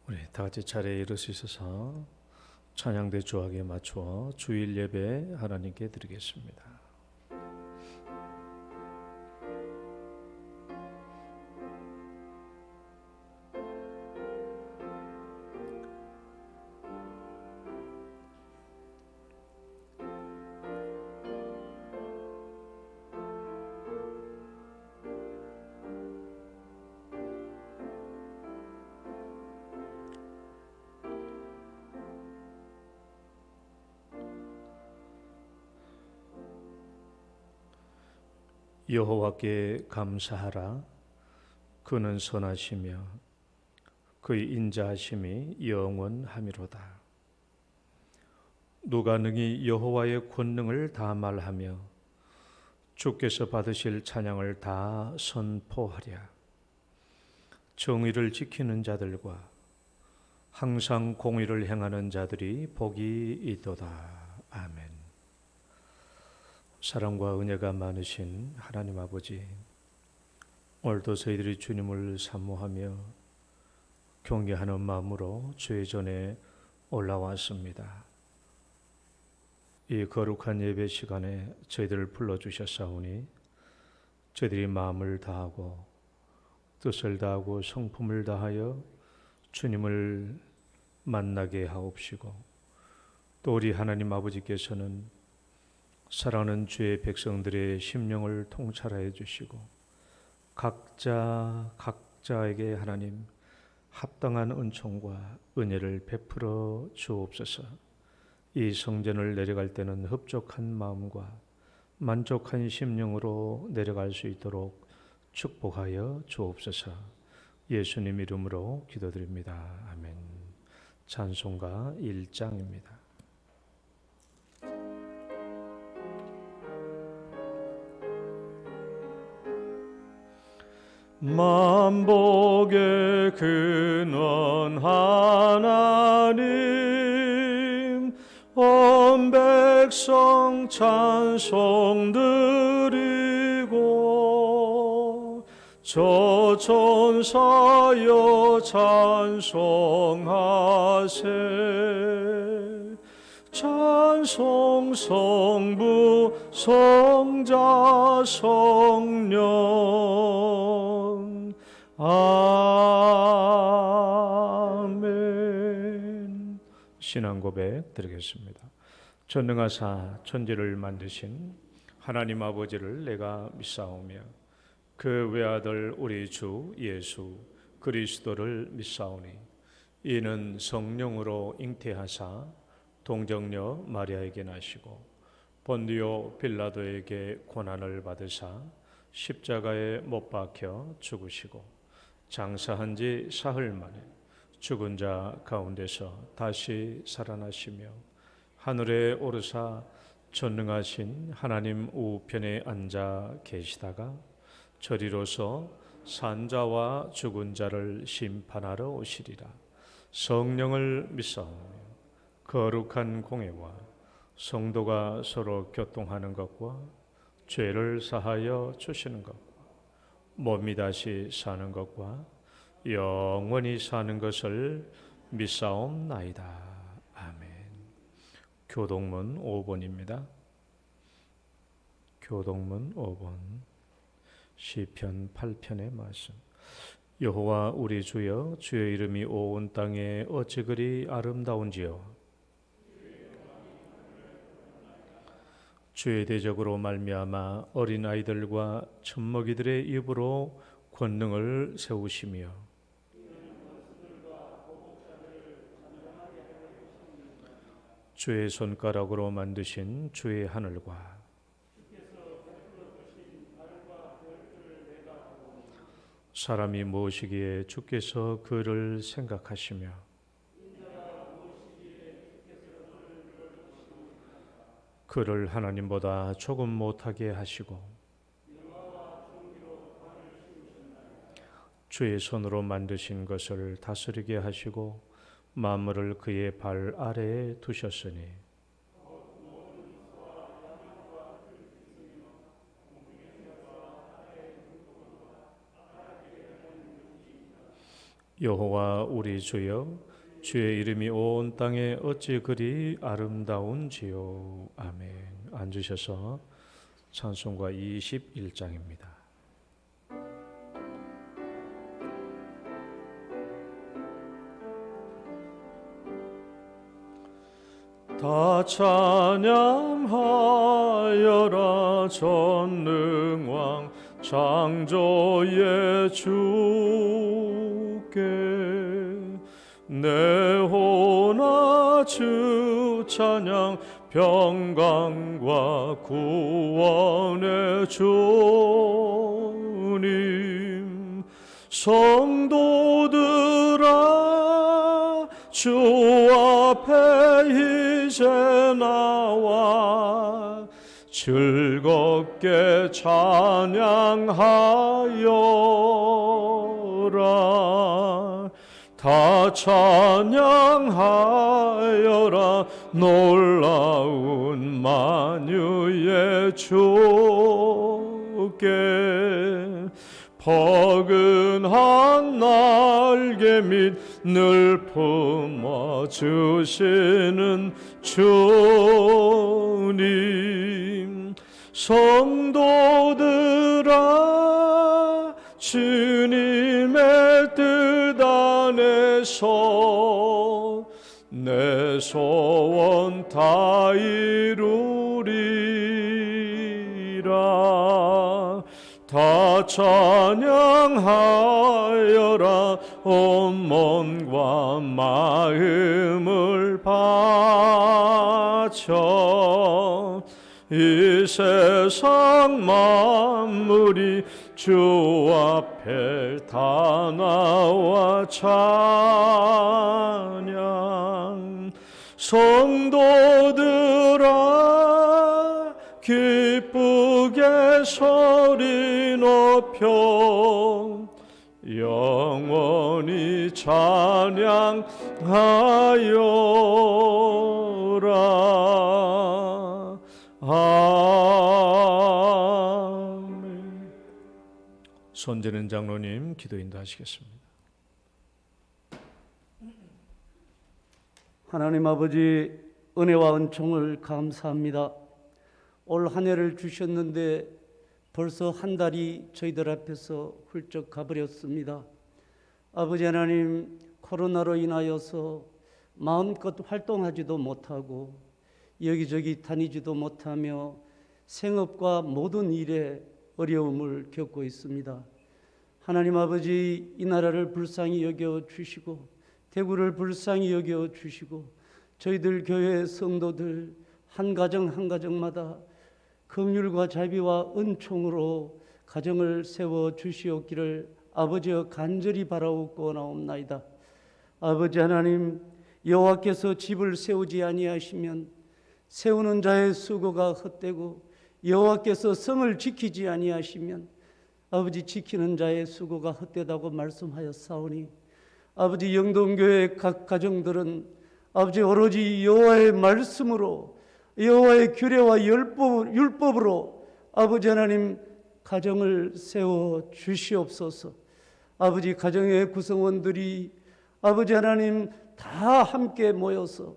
우리 다 같이 자리에 일어서셔서 찬양대 조학에 맞추어 주일 예배 하나님께 드리겠습니다. 여호와께 감사하라. 그는 선하시며 그의 인자하심이 영원하미로다. 누가 능히 여호와의 권능을 다 말하며 주께서 받으실 찬양을 다 선포하랴. 정의를 지키는 자들과 항상 공의를 행하는 자들이 복이 있도다. 아멘. 사랑과 은혜가 많으신 하나님 아버지, 오늘도 저희들이 주님을 사모하며 경외하는 마음으로 주의 전에 올라왔습니다. 이 거룩한 예배 시간에 저희들을 불러주셨사오니 저희들이 마음을 다하고 뜻을 다하고 성품을 다하여 주님을 만나게 하옵시고, 또 우리 하나님 아버지께서는 사랑하는 주의 백성들의 심령을 통찰하여 주시고 각자에게 하나님 합당한 은총과 은혜를 베풀어 주옵소서. 이 성전을 내려갈 때는 흡족한 마음과 만족한 심령으로 내려갈 수 있도록 축복하여 주옵소서. 예수님 이름으로 기도드립니다. 아멘. 찬송가 1장입니다. 만복의 근원 하나님, 온 백성 찬송 드리고 저 천사여 찬송하세. 찬송 성부 성자 성령 아멘. 신앙 고백 드리겠습니다. 전능하사 천지를 만드신 하나님 아버지를 내가 믿사오며 그 외아들 우리 주 예수 그리스도를 믿사오니 이는 성령으로 잉태하사 동정녀 마리아에게 나시고 본디오 빌라도에게 고난을 받으사 십자가에 못 박혀 죽으시고 장사한 지 사흘 만에 죽은 자 가운데서 다시 살아나시며 하늘에 오르사 전능하신 하나님 우편에 앉아 계시다가 저리로서 산자와 죽은 자를 심판하러 오시리라. 성령을 믿사오며 거룩한 공회와 성도가 서로 교통하는 것과 죄를 사하여 주시는 것과 몸이 다시 사는 것과 영원히 사는 것을 믿사옵나이다. 아멘. 교동문 5번입니다. 교동문 5번 시편 8편의 말씀. 여호와 우리 주여, 주의 이름이 온 땅에 어찌 그리 아름다운지요. 주의 대적으로 말미암아 어린아이들과 젖먹이들의 입으로 권능을 세우시며 주의 손가락으로 만드신 주의 하늘과 사람이 무엇이기에 주께서 그를 생각하시며 그를 하나님보다 조금 못하게 하시고 주의 손으로 만드신 것을 다스리게 하시고 만물을 그의 발 아래에 두셨으니 여호와 우리 주여 주의 이름이 온 땅에 어찌 그리 아름다운지요. 아멘. 앉으셔서 찬송가 21장입니다. 다 찬양하여라 전능왕 창조의 주께 내 호나 주 찬양 평강과 구원의 주님 성도들아 주 앞에 이제 나와 즐겁게 찬양하여라 다 찬양하여라 놀라운 만유의 주께 포근한 날개 및 늘 품어주시는 주님 성도들아 주님의 뜻 안에서 내 소원 다 이루리라 다 찬양하여라 온 몸과 마음을 바쳐 이 세상 만물이 주 앞에 다 나와 찬양 성도들아 기쁘게 소리 높여 영원히 찬양하여라. 아멘. 손재는 장로님 기도 인도하시겠습니다. 하나님 아버지 은혜와 은총을 감사합니다. 올 한 해를 주셨는데 벌써 한 달이 저희들 앞에서 훌쩍 가버렸습니다. 아버지 하나님 코로나로 인하여서 마음껏 활동하지도 못하고 여기저기 다니지도 못하며 생업과 모든 일에 어려움을 겪고 있습니다. 하나님 아버지 이 나라를 불쌍히 여겨 주시고 대구를 불쌍히 여겨 주시고 저희들 교회 성도들 한 가정 한 가정마다 긍휼과 자비와 은총으로 가정을 세워 주시옵기를 아버지여 간절히 바라옵고 나옵나이다. 아버지 하나님 여호와께서 집을 세우지 아니하시면 세우는 자의 수고가 헛되고 여호와께서 성을 지키지 아니하시면 아버지 지키는 자의 수고가 헛되다고 말씀하였사오니 아버지 영동교회 각 가정들은 아버지 오로지 여호와의 말씀으로 여호와의 규례와 율법으로 아버지 하나님 가정을 세워 주시옵소서. 아버지 가정의 구성원들이 아버지 하나님 다 함께 모여서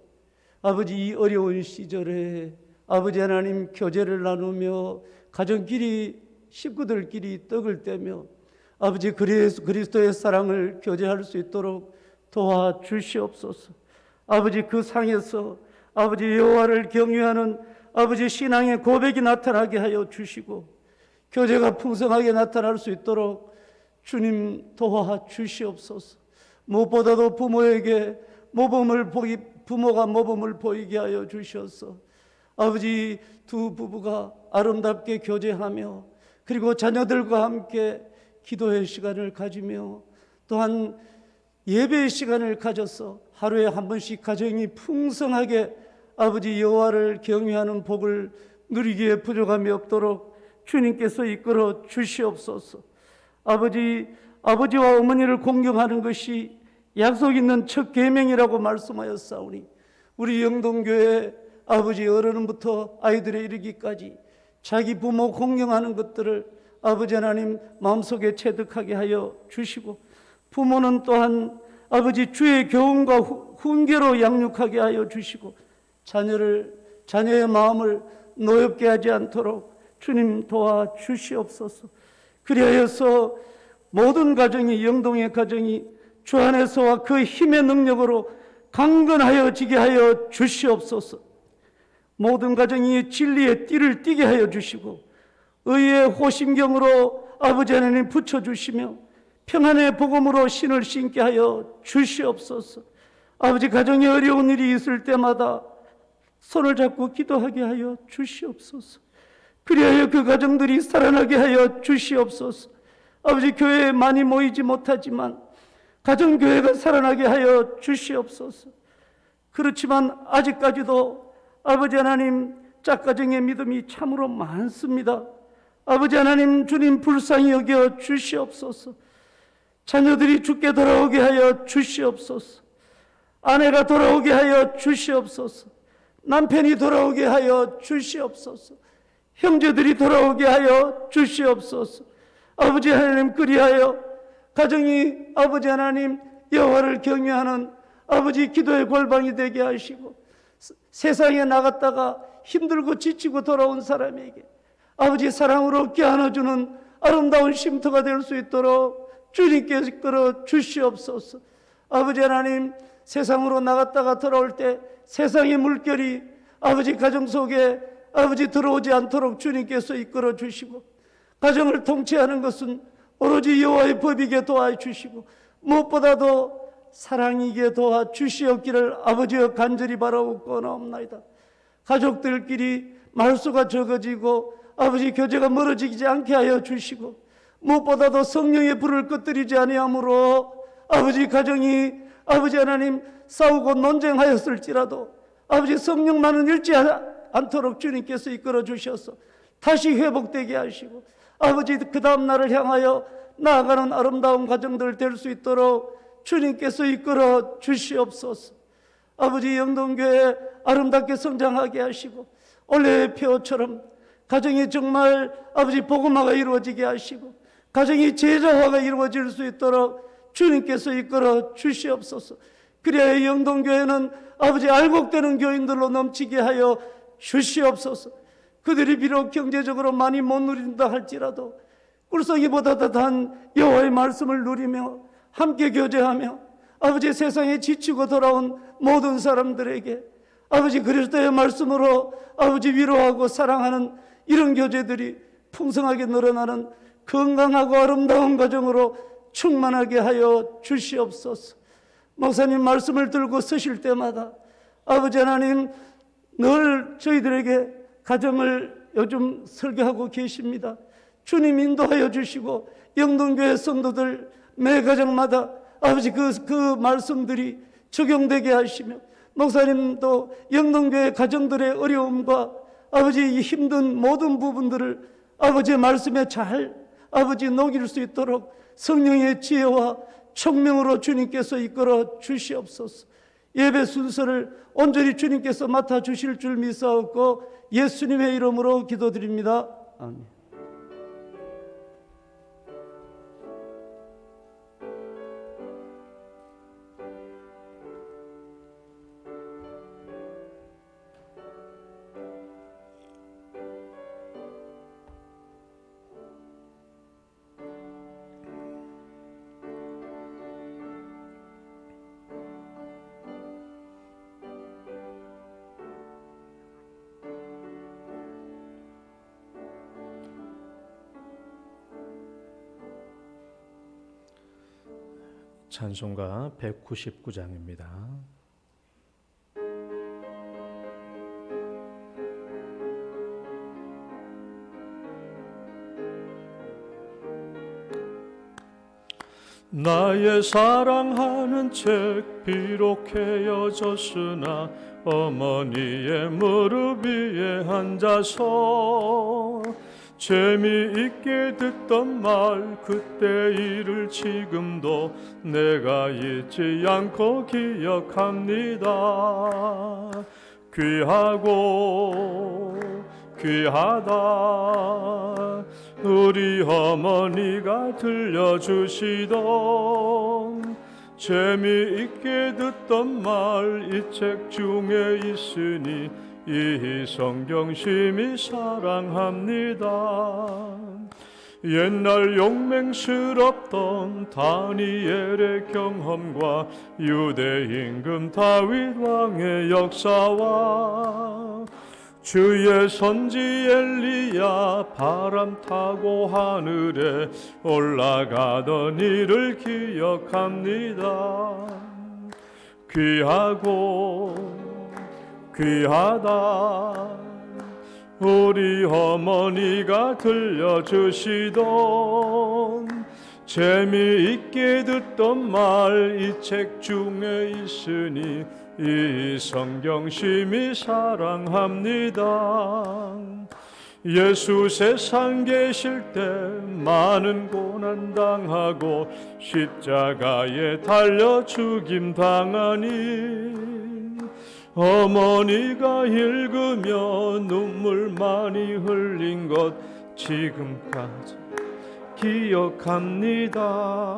아버지 이 어려운 시절에 아버지 하나님 교제를 나누며 가정끼리 식구들끼리 떡을 떼며 아버지 그리스도의 사랑을 교제할 수 있도록 도와주시옵소서. 아버지 그 상에서 아버지 여호와를 경외하는 아버지 신앙의 고백이 나타나게 하여 주시고 교제가 풍성하게 나타날 수 있도록 주님 도와주시옵소서. 무엇보다도 부모가 모범을 보이게 하여 주셔서 아버지 두 부부가 아름답게 교제하며 그리고 자녀들과 함께 기도의 시간을 가지며 또한 예배의 시간을 가져서 하루에 한 번씩 가정이 풍성하게 아버지 여호와를 경외하는 복을 누리기에 부족함이 없도록 주님께서 이끌어 주시옵소서. 아버지와 어머니를 공경하는 것이 약속 있는 첫 계명이라고 말씀하였사오니 우리 영동교회 아버지 어른부터 아이들에 이르기까지 자기 부모 공경하는 것들을 아버지 하나님 마음속에 체득하게 하여 주시고 부모는 또한 아버지 주의 교훈과 훈계로 양육하게 하여 주시고 자녀의 마음을 노엽게 하지 않도록 주님 도와 주시옵소서. 그리하여서 모든 가정이, 영동의 가정이 주 안에서와 그 힘의 능력으로 강건하여지게 하여 주시옵소서. 모든 가정이 진리의 띠를 띠게 하여 주시고 의의 호심경으로 아버지 하나님 붙여주시며 평안의 복음으로 신을 신게 하여 주시옵소서. 아버지, 가정에 어려운 일이 있을 때마다 손을 잡고 기도하게 하여 주시옵소서. 그리하여 그 가정들이 살아나게 하여 주시옵소서. 아버지, 교회에 많이 모이지 못하지만 가정교회가 살아나게 하여 주시옵소서. 그렇지만 아직까지도 아버지 하나님, 짝가정의 믿음이 참으로 많습니다. 아버지 하나님, 주님 불쌍히 여겨 주시옵소서. 자녀들이 주께 돌아오게 하여 주시옵소서. 아내가 돌아오게 하여 주시옵소서. 남편이 돌아오게 하여 주시옵소서. 형제들이 돌아오게 하여 주시옵소서. 아버지 하나님, 그리하여 가정이 아버지 하나님 여호와를 경외하는 아버지 기도의 골방이 되게 하시고 세상에 나갔다가 힘들고 지치고 돌아온 사람에게 아버지 사랑으로 껴안아주는 아름다운 쉼터가 될 수 있도록 주님께 이끌어 주시옵소서. 아버지 하나님, 세상으로 나갔다가 돌아올 때 세상의 물결이 아버지 가정 속에 아버지 들어오지 않도록 주님께서 이끌어 주시고 가정을 통치하는 것은 오로지 여호와의 법이게 도와주시고 무엇보다도 사랑이게 도와주시옵기를 아버지여 간절히 바라옵고나옵나이다. 가족들끼리 말수가 적어지고 아버지 교제가 멀어지지 않게 하여 주시고 무엇보다도 성령의 불을 꺼뜨리지 아니하므로 아버지 가정이 아버지 하나님 싸우고 논쟁하였을지라도 아버지 성령만은 잃지 않도록 주님께서 이끌어 주셔서 다시 회복되게 하시고 아버지 그 다음 날을 향하여 나아가는 아름다운 가정들 될 수 있도록 주님께서 이끌어 주시옵소서. 아버지, 영동교회 아름답게 성장하게 하시고 올해의 표처럼 가정이 정말 아버지 복음화가 이루어지게 하시고 가정이 제자화가 이루어질 수 있도록 주님께서 이끌어 주시옵소서. 그래야 영동교회는 아버지 알곡되는 교인들로 넘치게 하여 주시옵소서. 그들이 비록 경제적으로 많이 못 누린다 할지라도 꿀성이보다 더한 여호와의 말씀을 누리며 함께 교제하며 아버지 세상에 지치고 돌아온 모든 사람들에게 아버지 그리스도의 말씀으로 아버지 위로하고 사랑하는 이런 교제들이 풍성하게 늘어나는 건강하고 아름다운 가정으로 충만하게 하여 주시옵소서. 목사님 말씀을 들고 서실 때마다 아버지 하나님 늘 저희들에게 가정을 요즘 설교하고 계십니다. 주님 인도하여 주시고 영동교회 성도들 매 가정마다 아버지 그 말씀들이 적용되게 하시며 목사님도 영동교회 가정들의 어려움과 아버지 힘든 모든 부분들을 아버지의 말씀에 잘 아버지 녹일 수 있도록 성령의 지혜와 총명으로 주님께서 이끌어 주시옵소서. 예배 순서를 온전히 주님께서 맡아주실 줄 믿사옵고 예수님의 이름으로 기도드립니다. 아멘. 찬송가 199장입니다. 나의 사랑하는 책 비록 헤어졌으나 어머니의 무릎 위에 앉아서 재미있게 듣던 말 그때 일을 지금도 내가 잊지 않고 기억합니다. 귀하고 귀하다 우리 우리 어머니가 들려주시던 재미있게 듣던 말 이 책 중에 있으니 이 성경 심히 사랑합니다. 옛날 용맹스럽던 다니엘의 경험과 유대 임금 다윗 왕의 역사와 주의 선지 엘리야 바람 타고 하늘에 올라가던 일을 기억합니다. 귀하다 우리 어머니가 들려주시던 재미있게 듣던 말 이 책 중에 있으니 이 성경 심히 사랑합니다. 예수 세상 계실 때 많은 고난 당하고 십자가에 달려 죽임 당하니 어머니가 읽으며 눈물 많이 흘린 것 지금까지 기억합니다.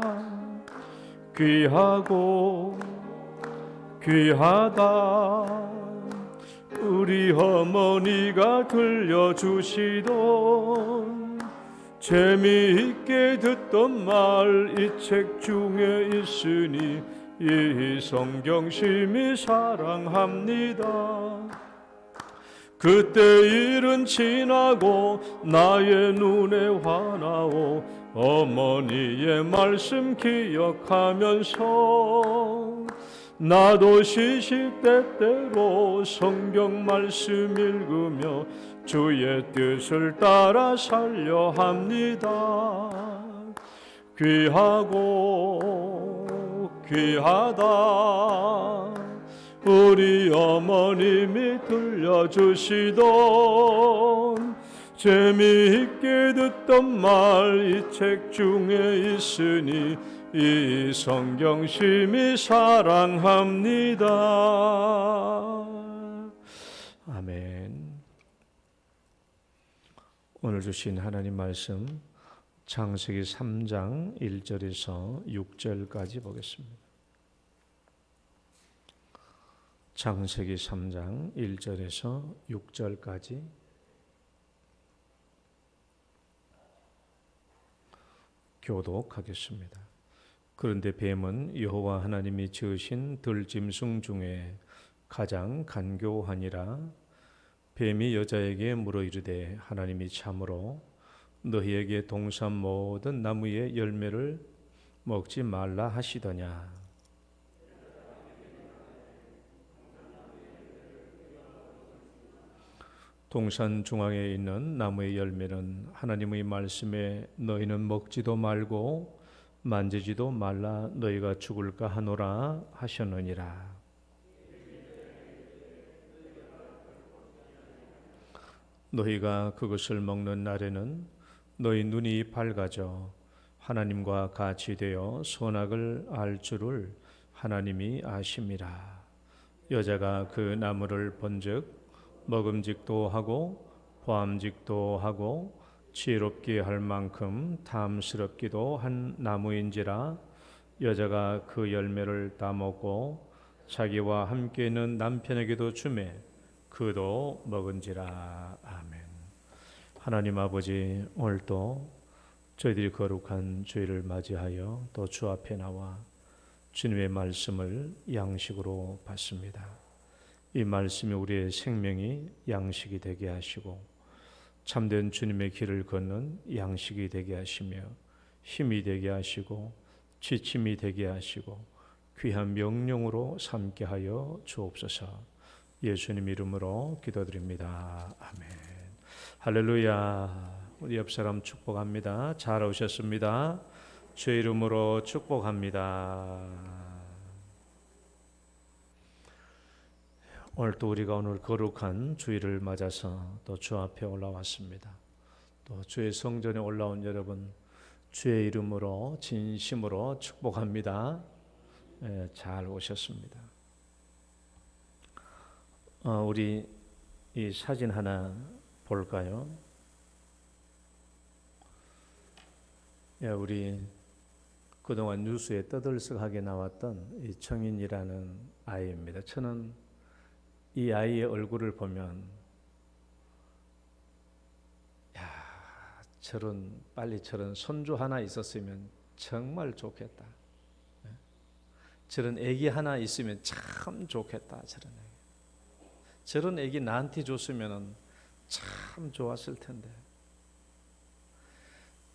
귀하다 우리 어머니가 들려주시던 재미있게 듣던 말 이 책 중에 있으니 이 성경 심히 사랑합니다. 그때 일은 지나고 나의 눈에 화나오 어머니의 말씀 기억하면서 나도 시시때때로 성경 말씀 읽으며 주의 뜻을 따라 살려 합니다. 귀하다 우리 어머님이 들려주시던 재미있게 듣던 말 이 책 중에 있으니 이 성경 심히 사랑합니다. 아멘. 오늘 주신 하나님 말씀 창세기 3장 1절에서 6절까지 보겠습니다. 창세기 3장 1절에서 6절까지 교독하겠습니다. 그런데 뱀은 여호와 하나님이 지으신 들짐승 중에 가장 간교하니라. 뱀이 여자에게 물어 이르되 하나님이 참으로 너희에게 동산 모든 나무의 열매를 먹지 말라 하시더냐. 동산 중앙에 있는 나무의 열매는 하나님의 말씀에 너희는 먹지도 말고 만지지도 말라 너희가 죽을까 하노라 하셨느니라. 너희가 그것을 먹는 날에는 너희 눈이 밝아져 하나님과 같이 되어 선악을 알 줄을 하나님이 아심이라. 여자가 그 나무를 본즉 먹음직도 하고 보암직도 하고 지혜롭게 할 만큼 탐스럽기도 한 나무인지라. 여자가 그 열매를 따먹고 자기와 함께 있는 남편에게도 주매 그도 먹은지라. 아멘. 하나님 아버지, 오늘도 저희들이 거룩한 주일을 맞이하여 또 주 앞에 나와 주님의 말씀을 양식으로 받습니다. 이 말씀이 우리의 생명이 양식이 되게 하시고 참된 주님의 길을 걷는 양식이 되게 하시며 힘이 되게 하시고 지침이 되게 하시고 귀한 명령으로 삼게 하여 주옵소서. 예수님 이름으로 기도드립니다. 아멘. 할렐루야. 우리 옆 사람 축복합니다. 잘 오셨습니다. 주의 이름으로 축복합니다. 오늘 또 우리가 오늘 거룩한 주일을 맞아서 또 주 앞에 올라왔습니다. 또 주의 성전에 올라온 여러분 주의 이름으로 진심으로 축복합니다. 잘 오셨습니다. 우리 이 사진 하나 볼까요? 우리 그동안 뉴스에 떠들썩하게 나왔던 이 청인이라는 아이입니다. 저는 이 아이의 얼굴을 보면 빨리 저런 손주 하나 있었으면 정말 좋겠다. 저런 애기 하나 있으면 참 좋겠다. 저런 애기 나한테 줬으면 참 좋았을 텐데.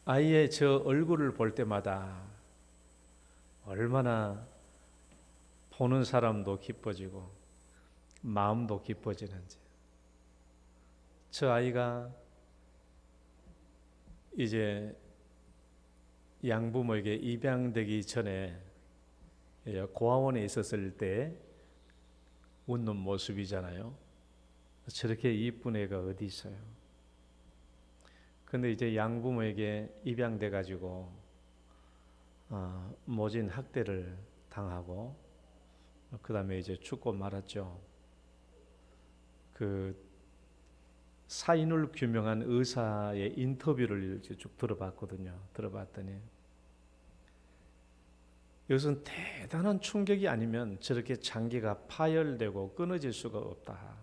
아이의 저 얼굴을 볼 때마다 얼마나 보는 사람도 기뻐지고 마음도 기뻐지는지. 저 아이가 이제 양부모에게 입양되기 전에 고아원에 있었을 때 웃는 모습이잖아요. 저렇게 이쁜 애가 어디 있어요. 근데 이제 양부모에게 입양돼 가지고 모진 학대를 당하고 그 다음에 이제 죽고 말았죠. 그 사인을 규명한 의사의 인터뷰를 쭉 들어봤더니 이것은 대단한 충격이 아니면 저렇게 장기가 파열되고 끊어질 수가 없다.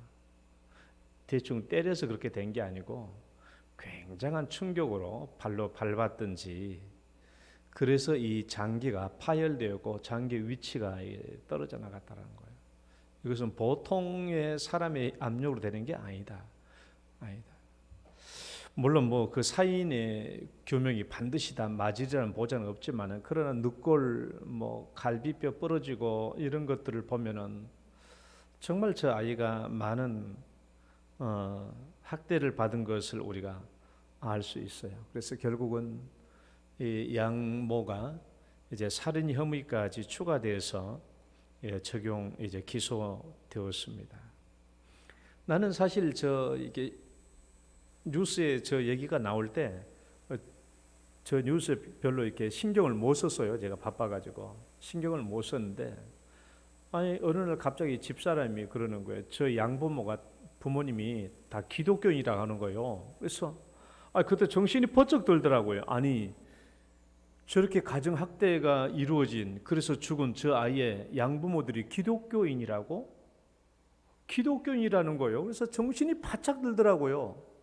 대충 때려서 그렇게 된 게 아니고 굉장한 충격으로 발로 밟았든지 그래서 이 장기가 파열되었고 장기 위치가 떨어져 나갔다는 거예요. 이것은 보통의 사람의 압력으로 되는 게 아니다. 물론 뭐 그 사인의 교명이 반드시 다 맞으리라는 보장은 없지만은 그러나 늑골 뭐 갈비뼈 부러지고 이런 것들을 보면은 정말 저 아이가 많은 학대를 받은 것을 우리가 알 수 있어요. 그래서 결국은 이 양모가 이제 살인 혐의까지 추가돼서 적용 이제 기소되었습니다. 나는 사실 이게 뉴스에 저 얘기가 나올 때 저 뉴스에 별로 이렇게 신경을 못 썼어요. 제가 바빠가지고 신경을 못 썼는데 어느 날 갑자기 집사람이 그러는 거예요. 저 양부모가 부모님이 다 기독교인이라고 하는 거예요. 그래서 그때 정신이 번쩍 들더라고요. 아니 저렇게 가정 학대가 이루어진 그래서 죽은 저 아이의 양부모들이 기독교인이라고? 기독교인이라는 거예요. 그래서 정신이 바짝 들더라고요.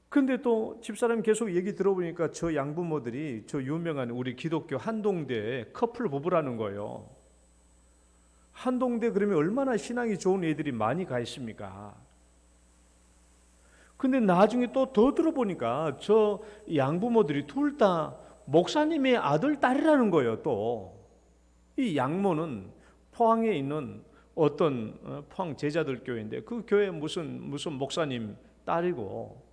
근데 또 집사람이 계속 얘기 들어보니까 저 양부모들이 저 유명한 우리 기독교 한동대 커플 부부라는 거예요. 한동대 그러면 얼마나 신앙이 좋은 애들이 많이 가 있습니까? 근데 나중에 또 더 들어보니까 저 양부모들이 둘 다 목사님의 아들, 딸이라는 거예요. 또 이 양모는 포항에 있는 어떤 포항 제자들 교회인데 그 교회 무슨 목사님 딸이고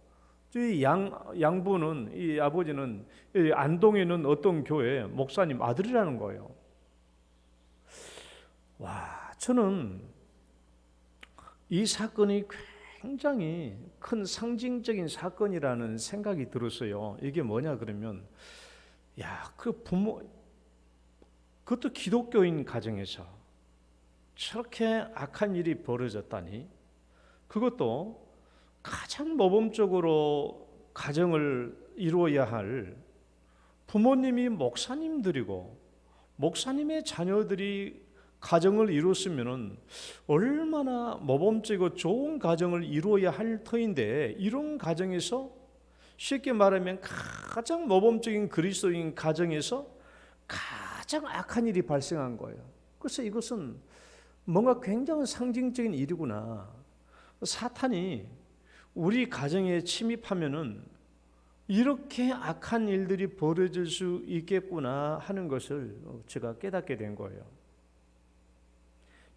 이 양부는 이 아버지는 이 안동에 있는 어떤 교회 목사님 아들이라는 거예요. 와, 저는 이 사건이 굉장히 큰 상징적인 사건이라는 생각이 들었어요. 이게 뭐냐 그러면 그 부모 그것도 기독교인 가정에서 저렇게 악한 일이 벌어졌다니 그것도 가장 모범적으로 가정을 이루어야 할 부모님이 목사님들이고 목사님의 자녀들이 가정을 이뤘으면 얼마나 모범적이고 좋은 가정을 이루어야 할 터인데 이런 가정에서 쉽게 말하면 가장 모범적인 그리스도인 가정에서 가장 악한 일이 발생한 거예요. 그래서 이것은 뭔가 굉장히 상징적인 일이구나. 사탄이 우리 가정에 침입하면은 이렇게 악한 일들이 벌어질 수 있겠구나 하는 것을 제가 깨닫게 된 거예요.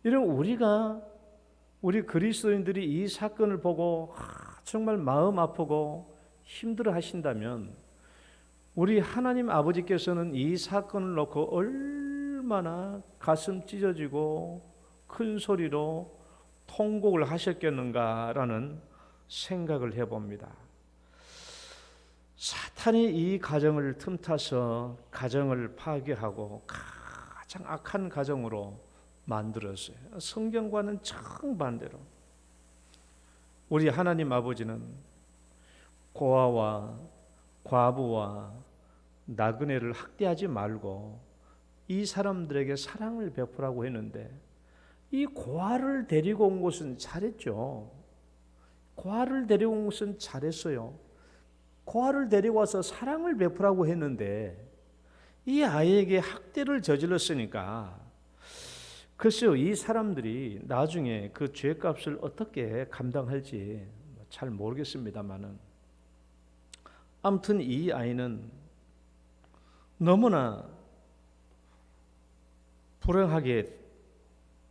이런 우리 그리스도인들이 이 사건을 보고 정말 마음 아프고 힘들어 하신다면 우리 하나님 아버지께서는 이 사건을 놓고 얼마나 가슴 찢어지고 큰 소리로 통곡을 하셨겠는가라는 생각을 해봅니다. 사탄이 이 가정을 틈타서 가정을 파괴하고 가장 악한 가정으로 만들었어요. 성경과는 정반대로 우리 하나님 아버지는 고아와 과부와 나그네를 학대하지 말고 이 사람들에게 사랑을 베푸라고 했는데 이 고아를 데리고 온 것은 잘했죠. 고아를 데리고 온 것은 잘했어요. 고아를 데리고 와서 사랑을 베푸라고 했는데 이 아이에게 학대를 저질렀으니까 글쎄요, 이 사람들이 나중에 그 죄값을 어떻게 감당할지 잘 모르겠습니다만은 아무튼 이 아이는 너무나 불행하게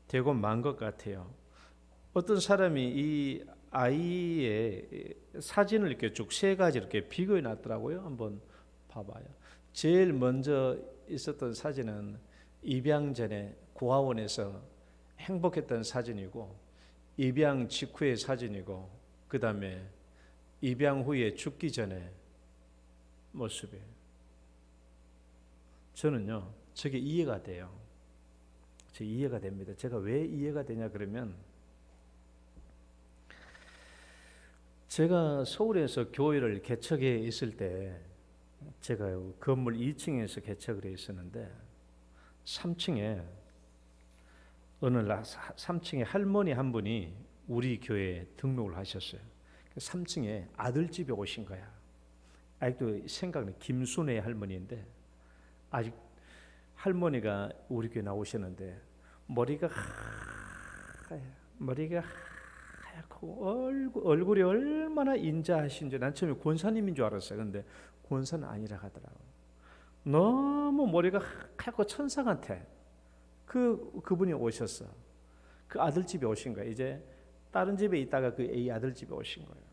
되고 만 것 같아요. 어떤 사람이 이 아이의 사진을 이렇게 쭉 세 가지 이렇게 비교해 놨더라고요. 한번 봐봐요. 제일 먼저 있었던 사진은 입양 전에 고아원에서 행복했던 사진이고, 입양 직후의 사진이고, 그 다음에 입양 후에 죽기 전에 모습이에요. 저는요, 저게 이해가 돼요. 저 이해가 됩니다. 제가 왜 이해가 되냐 그러면, 제가 서울에서 교회를 개척해 있을 때 제가 건물 2층에서 개척을 해 있었는데 3층에 어느 날 3층에 할머니 한 분이 우리 교회에 등록을 하셨어요. 3층에 아들집에 오신 거야. 아직도 생각나. 김순애 할머니인데 아직 할머니가 우리 교회 나오셨는데 머리가 하얗고 얼굴이 얼마나 인자하신지 난 처음에 권사님인 줄 알았어요. 근데 권사는 아니라 하더라고요. 너무 머리가 하얗고 천사 같아. 그분이 오셨어. 그 아들집에 오신 거예요. 이제 다른 집에 있다가 그 이 아들집에 오신 거예요.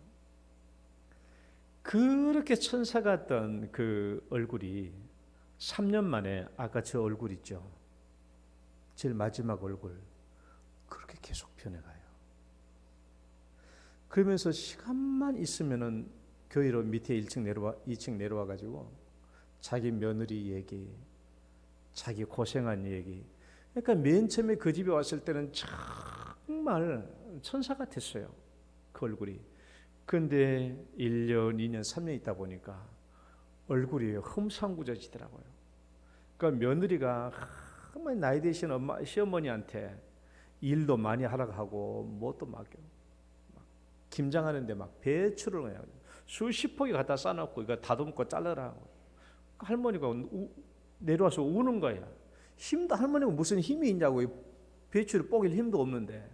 그렇게 천사 같던 그 얼굴이 3년 만에 아까 저 얼굴 있죠. 제일 마지막 얼굴 그렇게 계속 변해가요. 그러면서 시간만 있으면은 교회로 밑에 2층 내려와 가지고 자기 며느리 얘기, 자기 고생한 얘기. 그러니까 맨 처음에 그 집에 왔을 때는 정말 천사 같았어요. 그 얼굴이. 그런데 1년, 2년, 3년 있다 보니까 얼굴이 흠상궂어지더라고요. 그러니까 며느리가 정말 나이 드신 시어머니한테 일도 많이 하라고 하고 뭣도 맡겨. 김장하는데 막 배추를 그냥 수십 포기 갖다 싸놓고 이거 다듬고 잘라라고. 할머니가 내려와서 우는 거야. 할머니가 무슨 힘이 있냐고. 배추를 뽀길 힘도 없는데.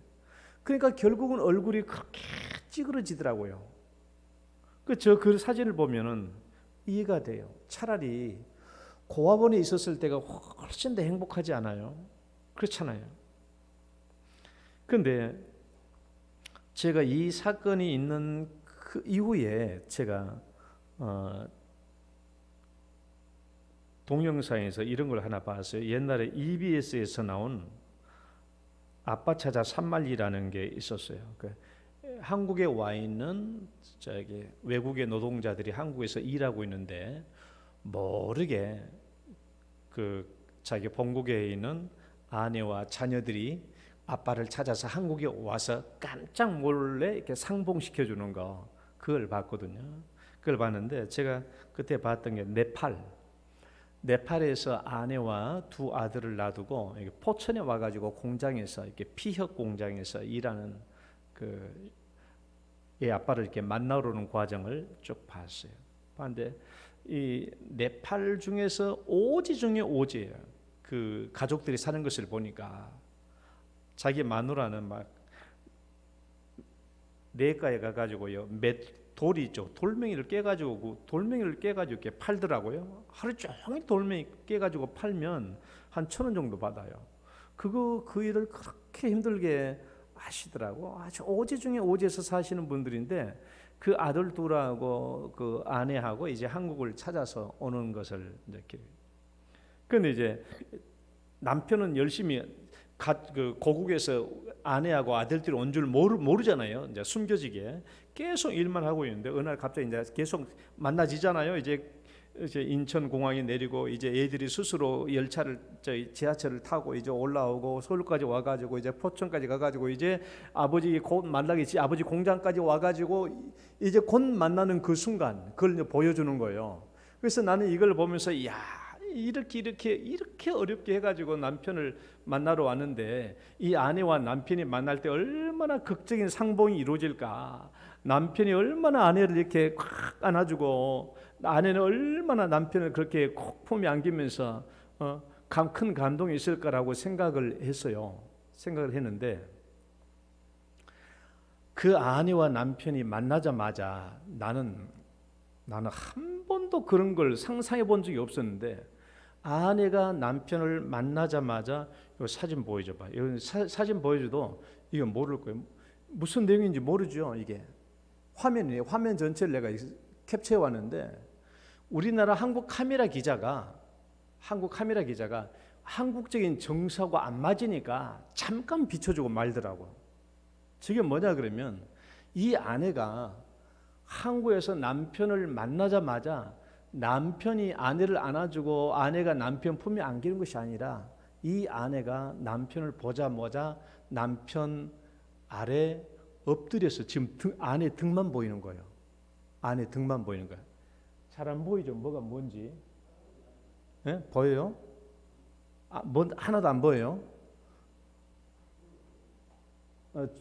그러니까 결국은 얼굴이 그렇게 찌그러지더라고요. 그 사진을 보면은 이해가 돼요. 차라리 고아원에 있었을 때가 훨씬 더 행복하지 않아요? 그렇잖아요. 그런데 제가 이 사건이 있는 그 이후에 제가 동영상에서 이런 걸 하나 봤어요. 옛날에 EBS에서 나온 아빠 찾아 산말리라는 게 있었어요. 한국에 와 있는 외국의 노동자들이 한국에서 일하고 있는데 모르게 자기 본국에 있는 아내와 자녀들이 아빠를 찾아서 한국에 와서 깜짝 몰래 이렇게 상봉시켜 주는 거, 그걸 봤거든요. 그걸 봤는데 제가 그때 봤던 게 네팔에서 아내와 두 아들을 놔두고 포천에 와가지고 공장에서 이렇게 피혁 공장에서 일하는 이 아빠를 이렇게 만나러 오는 과정을 쭉 봤어요. 봤는데 이 네팔 중에서 오지 중에 오지예요. 그 가족들이 사는 것을 보니까 자기 마누라는 막 내과에 가가지고요, 돌이 있죠. 돌멩이를 깨가지고 이렇게 팔더라고요. 하루 종일 돌멩이 깨가지고 팔면 한 1,000원 정도 받아요. 그 일을 그렇게 힘들게 하시더라고. 아주 오지 중에 오지에서 사시는 분들인데 그 아들 둘하고 그 아내하고 이제 한국을 찾아서 오는 것을 이렇게. 그런데 이제 남편은 열심히 고국에서 아내하고 아들들이 온 줄 모르잖아요. 이제 숨겨지게 계속 일만 하고 있는데 어느 날 갑자기 이제 계속 만나지잖아요. 이제 인천 공항에 내리고 이제 애들이 스스로 지하철을 타고 이제 올라오고 서울까지 와가지고 이제 포천까지 가가지고 이제 아버지 곧 만나겠지. 아버지 공장까지 와가지고 이제 곧 만나는 그 순간 그걸 보여주는 거예요. 그래서 나는 이걸 보면서 야, 이렇게 어렵게 해가지고 남편을 만나러 왔는데 이 아내와 남편이 만날 때 얼마나 극적인 상봉이 이루어질까. 남편이 얼마나 아내를 이렇게 꽉 안아주고 아내는 얼마나 남편을 그렇게 콕 품에 안기면서 큰 감동이 있을 거라고 생각을 했어요. 생각을 했는데 그 아내와 남편이 만나자마자 나는 한 번도 그런 걸 상상해 본 적이 없었는데 아내가 남편을 만나자마자 이 사진 보여줘봐. 이 사진 보여줘도 이거 모를 거예요. 무슨 내용인지 모르죠. 이게 화면이에요. 화면 전체를 내가 캡처해 왔는데 우리나라 한국 카메라 기자가 한국적인 정서하고 안 맞으니까 잠깐 비춰주고 말더라고. 저게 뭐냐 그러면 이 아내가 한국에서 남편을 만나자마자 남편이 아내를 안아주고 아내가 남편 품에 안기는 것이 아니라 이 아내가 남편을 보자마자 남편 아래 엎드려서 지금 아내 등만 보이는 거예요. 아내 등만 보이는 거예요. 잘 안 보이죠? 뭐가 뭔지? 예? 보여요? 하나도 안 보여요?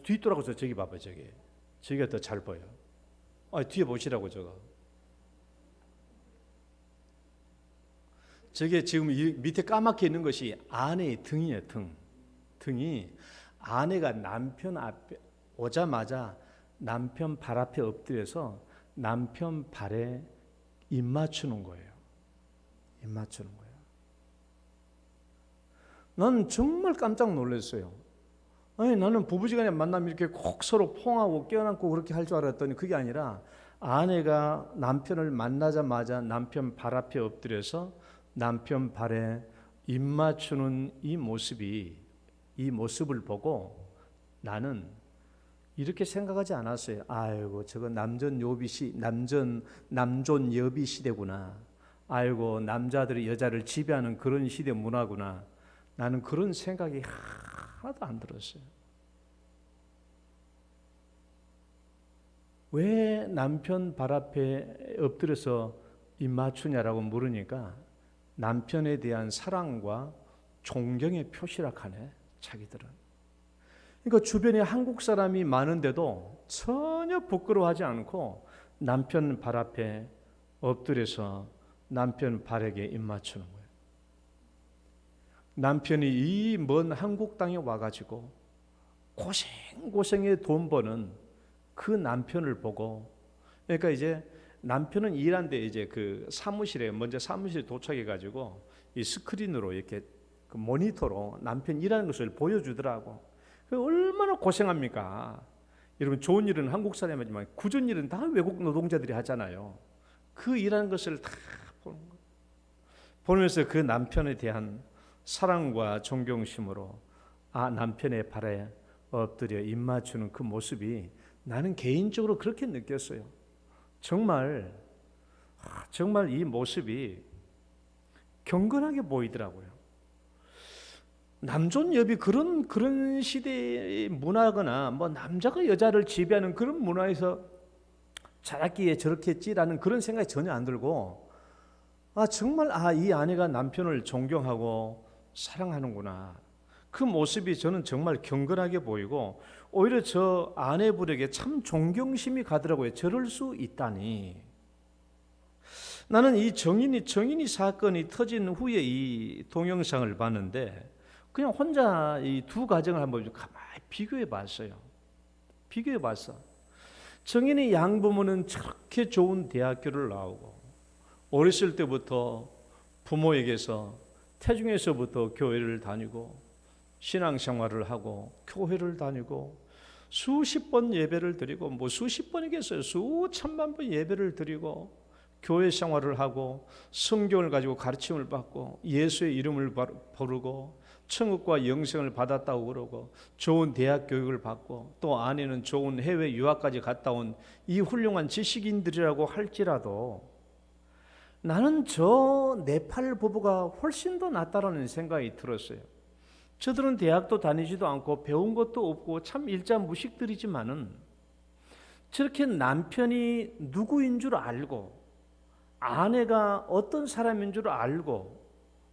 뒤돌아서 저기 봐봐요. 저기가 더 잘 보여. 뒤에 보시라고 저거. 저게 지금 밑에 까맣게 있는 것이 아내의 등이에요. 등이 아내가 남편 앞에 오자마자 남편 발 앞에 엎드려서 남편 발에 입 맞추는 거예요. 입 맞추는 거예요. 난 정말 깜짝 놀랐어요. 아니, 나는 부부지간에 만나면 이렇게 꼭 서로 포옹하고 껴안고 그렇게 할 줄 알았더니 그게 아니라 아내가 남편을 만나자마자 남편 발 앞에 엎드려서 남편 발에 입 맞추는 이 모습을 보고 나는 이렇게 생각하지 않았어요. 아이고, 저거 남존 여비 시대구나. 아이고, 남자들이 여자를 지배하는 그런 시대 문화구나. 나는 그런 생각이 하나도 안 들었어요. 왜 남편 발 앞에 엎드려서 입 맞추냐라고 물으니까 남편에 대한 사랑과 존경의 표시라 하네, 자기들은. 그러니까 주변에 한국 사람이 많은데도 전혀 부끄러워하지 않고 남편 발 앞에 엎드려서 남편 발에게 입 맞추는 거예요. 남편이 이 먼 한국 땅에 와가지고 고생고생해 돈 버는 그 남편을 보고, 그러니까 이제 남편은 일하는데 이제 그 사무실에 도착해가지고 이 스크린으로 이렇게 그 모니터로 남편 일하는 것을 보여주더라고. 얼마나 고생합니까? 여러분, 좋은 일은 한국 사람이 하지만 굳은 일은 다 외국 노동자들이 하잖아요. 그 일하는 것을 다 보는 거예요. 보면서 그 남편에 대한 사랑과 존경심으로 남편의 발에 엎드려 입 맞추는 그 모습이 나는 개인적으로 그렇게 느꼈어요. 정말 이 모습이 경건하게 보이더라고요. 남존 여비 그런 시대의 문화거나 뭐 남자가 여자를 지배하는 그런 문화에서 자랐기에 저렇겠지라는 그런 생각이 전혀 안 들고 정말 이 아내가 남편을 존경하고 사랑하는구나. 그 모습이 저는 정말 경건하게 보이고 오히려 저 아내분에게 참 존경심이 가더라고요. 저럴 수 있다니. 나는 이 정인이 사건이 터진 후에 이 동영상을 봤는데 그냥 혼자 이 두 가정을 한번 가만히 비교해 봤어요. 정인이 양부모는 저렇게 좋은 대학교를 나오고 어렸을 때부터 부모에게서 태중에서부터 교회를 다니고 신앙생활을 하고 교회를 다니고 수십 번 예배를 드리고 수십 번이겠어요. 수천만 번 예배를 드리고 교회 생활을 하고 성경을 가지고 가르침을 받고 예수의 이름을 부르고 천국과 영생을 받았다고 그러고 좋은 대학 교육을 받고 또 아내는 좋은 해외 유학까지 갔다 온 이 훌륭한 지식인들이라고 할지라도 나는 저 네팔 부부가 훨씬 더 낫다라는 생각이 들었어요. 저들은 대학도 다니지도 않고 배운 것도 없고 참 일자무식들이지만은 저렇게 남편이 누구인 줄 알고 아내가 어떤 사람인 줄 알고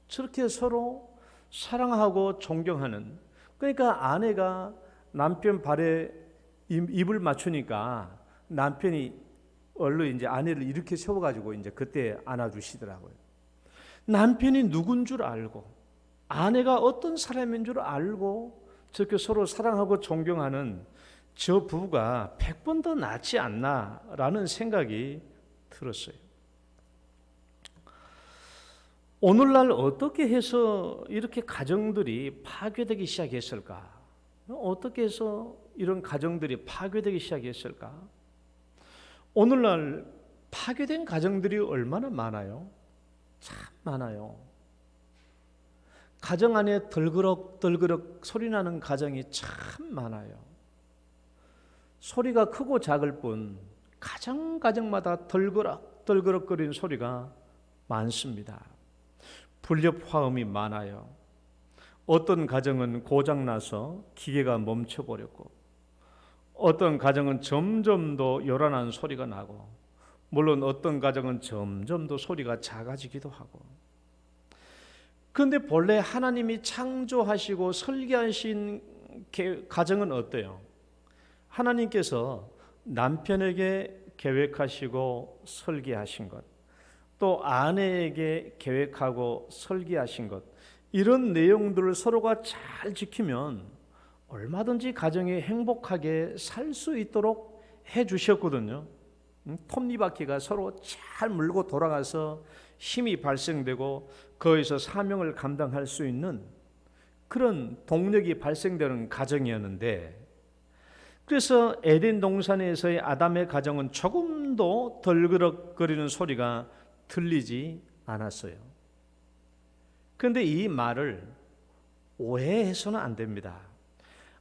저렇게 서로 사랑하고 존경하는, 그러니까 아내가 남편 발에 입을 맞추니까 남편이 얼른 이제 아내를 이렇게 세워가지고 이제 그때 안아주시더라고요. 남편이 누군 줄 알고 아내가 어떤 사람인 줄 알고 저렇게 서로 사랑하고 존경하는 저 부부가 100번 더 낫지 않나라는 생각이 들었어요. 오늘날 어떻게 해서 이렇게 가정들이 파괴되기 시작했을까? 어떻게 해서 이런 가정들이 파괴되기 시작했을까? 오늘날 파괴된 가정들이 얼마나 많아요? 참 많아요. 가정 안에 덜그럭 소리나는 가정이 참 많아요. 소리가 크고 작을 뿐 가정마다 덜그럭거리는 소리가 많습니다. 불협 화음이 많아요. 어떤 가정은 고장나서 기계가 멈춰버렸고, 어떤 가정은 점점 더 요란한 소리가 나고, 물론 어떤 가정은 점점 더 소리가 작아지기도 하고. 그런데 본래 하나님이 창조하시고 설계하신 가정은 어때요? 하나님께서 남편에게 계획하시고 설계하신 것, 또 아내에게 계획하고 설계하신 것, 이런 내용들을 서로가 잘 지키면 얼마든지 가정이 행복하게 살 수 있도록 해 주셨거든요. 톱니바퀴가 서로 잘 물고 돌아가서 힘이 발생되고 거기서 사명을 감당할 수 있는 그런 동력이 발생되는 가정이었는데, 그래서 에덴 동산에서의 아담의 가정은 조금도 덜그럭거리는 소리가 들리지 않았어요. 그런데 이 말을 오해해서는 안 됩니다.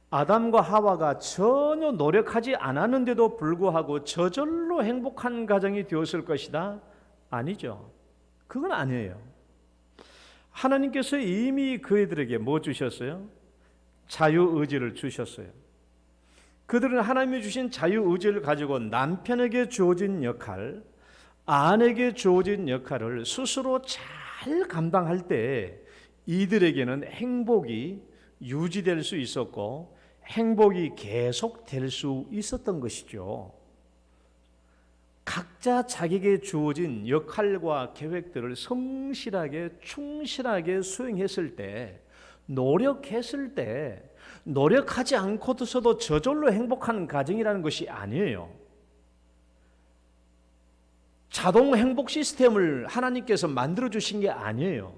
아담과 하와가 전혀 노력하지 않았는데도 불구하고 저절로 행복한 가정이 되었을 것이다? 아니죠. 그건 아니에요. 하나님께서 이미 그들에게 뭐 주셨어요? 자유의지를 주셨어요. 그들은 하나님이 주신 자유의지를 가지고 남편에게 주어진 역할, 아내에게 주어진 역할을 스스로 잘 감당할 때 이들에게는 행복이 유지될 수 있었고 행복이 계속될 수 있었던 것이죠. 각자 자기에게 주어진 역할과 계획들을 성실하게 충실하게 수행했을 때, 노력했을 때, 노력하지 않고서도 저절로 행복한 가정이라는 것이 아니에요. 자동 행복 시스템을 하나님께서 만들어 주신 게 아니에요.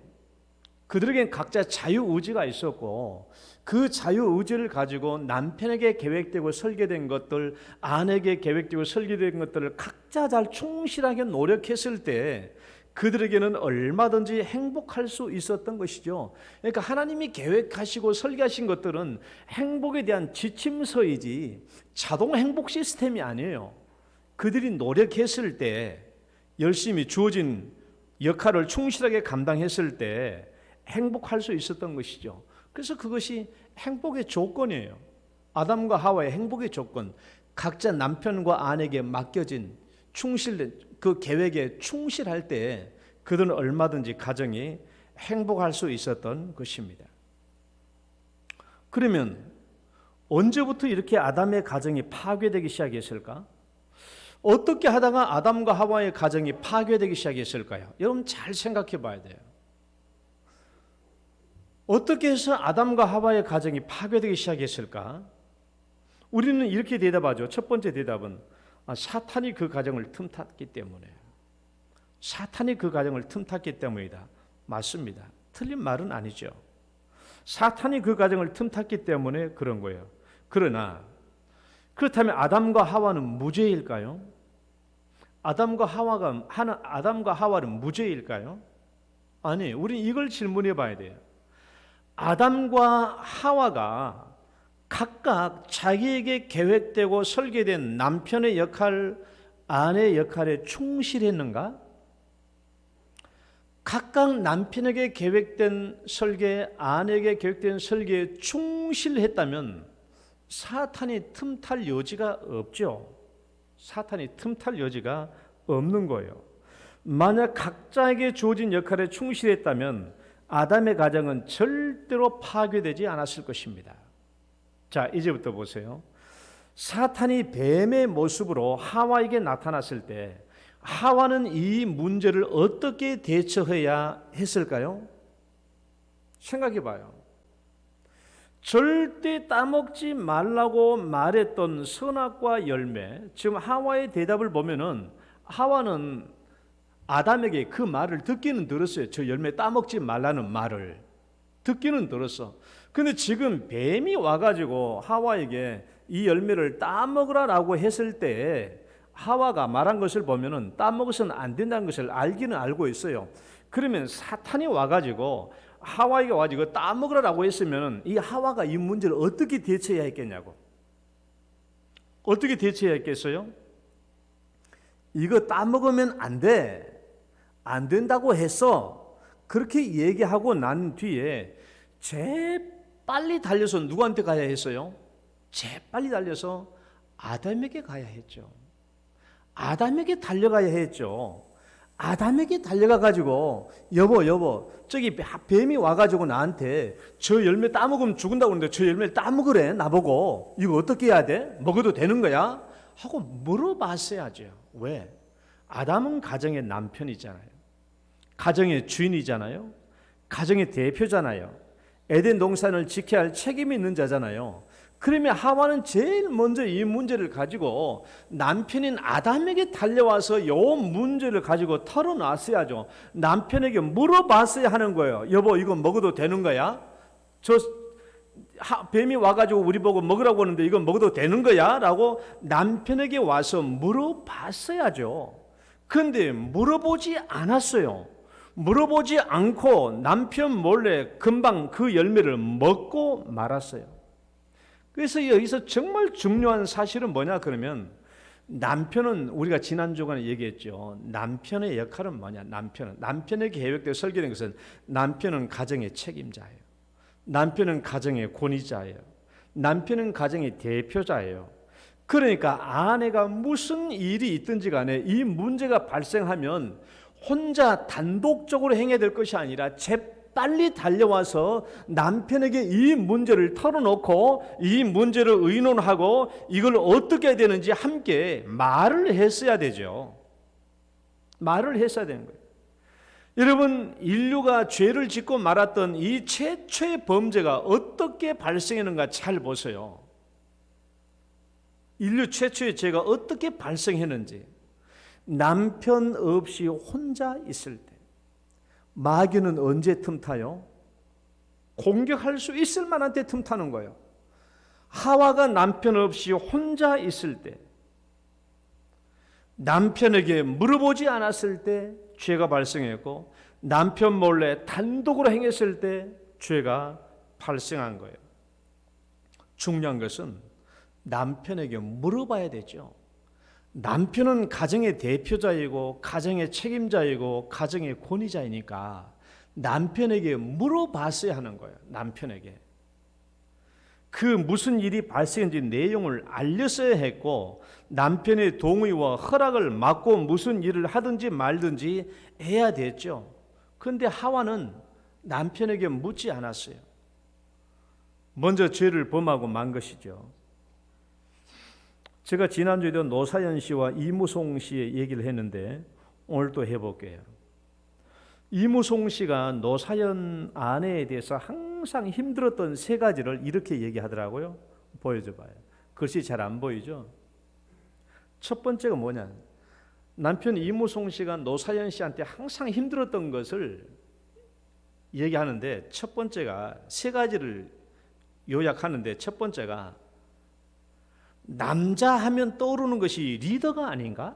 그들에겐 각자 자유의지가 있었고 그 자유의지를 가지고 남편에게 계획되고 설계된 것들, 아내에게 계획되고 설계된 것들을 각자 잘 충실하게 노력했을 때 그들에게는 얼마든지 행복할 수 있었던 것이죠. 그러니까 하나님이 계획하시고 설계하신 것들은 행복에 대한 지침서이지 자동 행복 시스템이 아니에요. 그들이 노력했을 때, 열심히 주어진 역할을 충실하게 감당했을 때 행복할 수 있었던 것이죠. 그래서 그것이 행복의 조건이에요. 아담과 하와의 행복의 조건, 각자 남편과 아내에게 맡겨진 충실된 그 계획에 충실할 때 그들은 얼마든지 가정이 행복할 수 있었던 것입니다. 그러면 언제부터 이렇게 아담의 가정이 파괴되기 시작했을까? 어떻게 하다가 아담과 하와의 가정이 파괴되기 시작했을까요? 여러분 잘 생각해 봐야 돼요. 어떻게 해서 아담과 하와의 가정이 파괴되기 시작했을까? 우리는 이렇게 대답하죠. 첫 번째 대답은 사탄이 그 가정을 틈탔기 때문에. 사탄이 그 가정을 틈탔기 때문이다. 맞습니다. 틀린 말은 아니죠. 사탄이 그 가정을 틈탔기 때문에 그런 거예요. 그러나 그렇다면 아담과 하와는 무죄일까요? 아담과 하와는 무죄일까요? 아니, 우리는 이걸 질문해 봐야 돼요. 아담과 하와가 각각 자기에게 계획되고 설계된 남편의 역할, 아내의 역할에 충실했는가? 각각 남편에게 계획된 설계, 아내에게 계획된 설계에 충실했다면 사탄이 틈탈 여지가 없죠. 사탄이 틈탈 여지가 없는 거예요. 만약 각자에게 주어진 역할에 충실했다면 아담의 가정은 절대로 파괴되지 않았을 것입니다. 자, 이제부터 보세요. 사탄이 뱀의 모습으로 하와에게 나타났을 때 하와는 이 문제를 어떻게 대처해야 했을까요? 생각해 봐요. 절대 따먹지 말라고 말했던 선악과 열매, 지금 하와의 대답을 보면은 하와는 아담에게 그 말을 듣기는 들었어요. 저 열매 따먹지 말라는 말을 듣기는 들었어. 근데 지금 뱀이 와가지고 하와에게 이 열매를 따먹으라라고 했을 때 하와가 말한 것을 보면은 따먹어서는 안 된다는 것을 알기는 알고 있어요. 그러면 사탄이 와가지고 하와에게 와가지고 따먹으라고 했으면 이 하와가 이 문제를 어떻게 대처해야 했겠냐고. 어떻게 대처해야 했겠어요? 이거 따먹으면 안 돼. 안 된다고 했어. 그렇게 얘기하고 난 뒤에 재빨리 달려서 누구한테 가야 했어요? 재빨리 달려서 아담에게 가야 했죠. 아담에게 달려가야 했죠. 아담에게 달려가가지고 여보 저기 뱀이 와가지고 나한테 저 열매 따먹으면 죽는다고 하는데 저 열매 따먹으래 나보고. 이거 어떻게 해야 돼? 먹어도 되는 거야? 하고 물어봤어야죠. 왜? 아담은 가정의 남편이잖아요. 가정의 주인이잖아요. 가정의 대표잖아요. 에덴 동산을 지켜야 할 책임이 있는 자잖아요. 그러면 하와는 제일 먼저 이 문제를 가지고 남편인 아담에게 달려와서 이 문제를 가지고 털어놨어야죠. 남편에게 물어봤어야 하는 거예요. 여보 이거 먹어도 되는 거야? 저 뱀이 와가지고 우리 보고 먹으라고 하는데 이거 먹어도 되는 거야? 라고 남편에게 와서 물어봤어야죠. 그런데 물어보지 않았어요. 물어보지 않고 남편 몰래 금방 그 열매를 먹고 말았어요. 그래서 여기서 정말 중요한 사실은 뭐냐 그러면 남편은 우리가 지난 주간에 얘기했죠. 남편의 역할은 뭐냐? 남편의 계획대로 설계된 것은 남편은 가정의 책임자예요. 남편은 가정의 권위자예요. 남편은 가정의 대표자예요. 그러니까 아내가 무슨 일이 있든지 간에 이 문제가 발생하면 혼자 단독적으로 행해야 될 것이 아니라 재빨리 달려와서 남편에게 이 문제를 털어놓고 이 문제를 의논하고 이걸 어떻게 해야 되는지 함께 말을 했어야 되죠. 말을 했어야 되는 거예요. 여러분, 인류가 죄를 짓고 말았던 이 최초의 범죄가 어떻게 발생했는가 잘 보세요. 인류 최초의 죄가 어떻게 발생했는지. 남편 없이 혼자 있을 때. 마귀는 언제 틈타요? 공격할 수 있을 만한 때 틈타는 거예요. 하와가 남편 없이 혼자 있을 때, 남편에게 물어보지 않았을 때 죄가 발생했고, 남편 몰래 단독으로 행했을 때 죄가 발생한 거예요. 중요한 것은 남편에게 물어봐야 되죠. 남편은 가정의 대표자이고 가정의 책임자이고 가정의 권위자이니까 남편에게 물어봤어야 하는 거예요. 남편에게 그 무슨 일이 발생했는지 내용을 알렸어야 했고 남편의 동의와 허락을 받고 무슨 일을 하든지 말든지 해야 됐죠. 그런데 하와는 남편에게 묻지 않았어요. 먼저 죄를 범하고 만 것이죠. 제가 지난주에도 노사연 씨와 이무송 씨의 얘기를 했는데 오늘 또 해볼게요. 이무송 씨가 노사연 아내에 대해서 항상 힘들었던 세 가지를 이렇게 얘기하더라고요. 보여줘봐요. 글씨 잘 안 보이죠? 첫 번째가 뭐냐? 남편 이무송 씨가 노사연 씨한테 항상 힘들었던 것을 얘기하는데 첫 번째가 세 가지를 요약하는데 첫 번째가 남자 하면 떠오르는 것이 리더가 아닌가?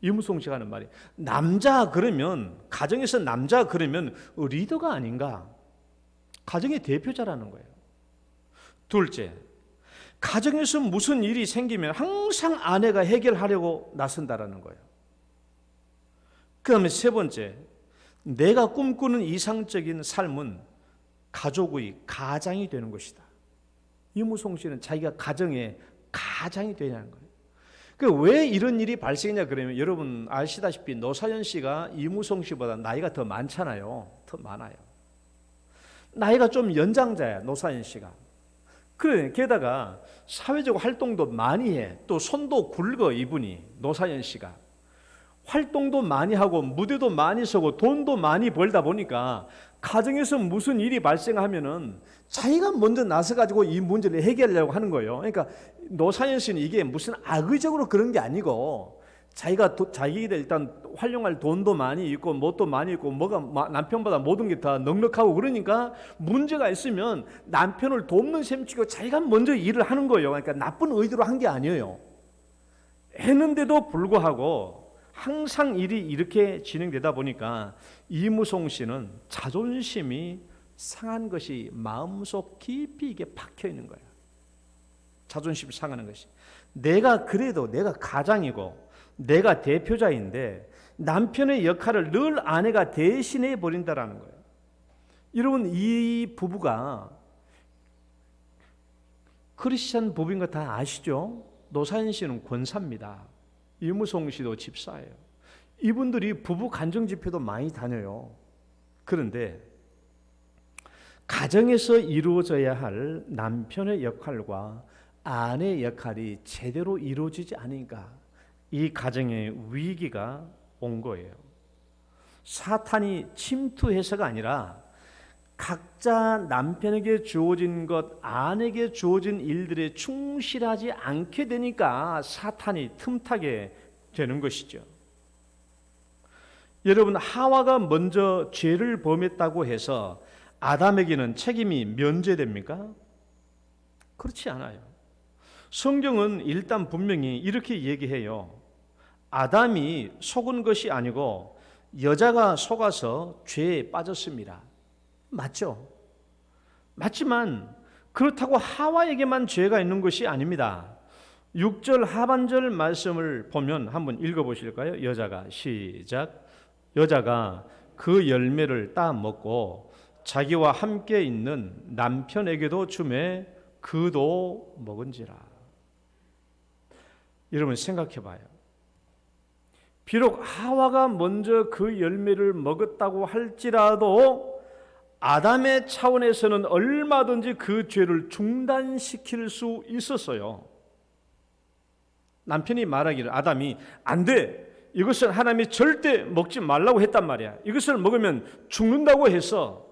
이무송 씨가 하는 말이 남자 그러면 가정에서 남자 그러면 리더가 아닌가? 가정의 대표자라는 거예요. 둘째, 가정에서 무슨 일이 생기면 항상 아내가 해결하려고 나선다라는 거예요. 그 다음에 세 번째, 내가 꿈꾸는 이상적인 삶은 가족의 가장이 되는 것이다. 이무송 씨는 자기가 가정의 가장이 되냐는 거예요. 왜 이런 일이 발생했냐 그러면 여러분 아시다시피 노사연 씨가 이무송 씨보다 나이가 더 많잖아요. 더 많아요. 나이가 좀 연장자야, 노사연 씨가. 그래, 게다가 사회적 활동도 많이 해. 또 손도 굵어, 이분이, 노사연 씨가. 활동도 많이 하고 무대도 많이 서고 돈도 많이 벌다 보니까 가정에서 무슨 일이 발생하면은 자기가 먼저 나서가지고 이 문제를 해결하려고 하는 거예요. 그러니까 노사연 씨는 이게 무슨 악의적으로 그런 게 아니고 자기가 일단 활용할 돈도 많이 있고 뭣도 많이 있고 뭐가 남편보다 모든 게 다 넉넉하고 그러니까 문제가 있으면 남편을 돕는 셈치고 자기가 먼저 일을 하는 거예요. 그러니까 나쁜 의도로 한 게 아니에요. 했는데도 불구하고 항상 일이 이렇게 진행되다 보니까 이무송 씨는 자존심이 상한 것이 마음속 깊이 이게 박혀 있는 거예요. 자존심이 상하는 것이. 내가 그래도 내가 가장이고 내가 대표자인데 남편의 역할을 늘 아내가 대신해 버린다라는 거예요. 여러분 이 부부가 크리스찬 부부인 거 다 아시죠? 노사연 씨는 권사입니다. 이무송 씨도 집사예요. 이분들이 부부 간증 집회도 많이 다녀요. 그런데 가정에서 이루어져야 할 남편의 역할과 아내의 역할이 제대로 이루어지지 않으니까 이 가정에 위기가 온 거예요. 사탄이 침투해서가 아니라 각자 남편에게 주어진 것, 아내에게 주어진 일들에 충실하지 않게 되니까 사탄이 틈타게 되는 것이죠. 여러분, 하와가 먼저 죄를 범했다고 해서 아담에게는 책임이 면제됩니까? 그렇지 않아요. 성경은 일단 분명히 이렇게 얘기해요. 아담이 속은 것이 아니고 여자가 속아서 죄에 빠졌습니다. 맞죠? 맞지만 그렇다고 하와에게만 죄가 있는 것이 아닙니다. 6절 하반절 말씀을 보면 한번 읽어보실까요? 여자가 시작. 여자가 그 열매를 따 먹고 자기와 함께 있는 남편에게도 주매 그도 먹은지라. 여러분 생각해 봐요. 비록 하와가 먼저 그 열매를 먹었다고 할지라도 아담의 차원에서는 얼마든지 그 죄를 중단시킬 수 있었어요. 남편이 말하기를 아담이 안 돼. 이것을 하나님이 절대 먹지 말라고 했단 말이야. 이것을 먹으면 죽는다고 해서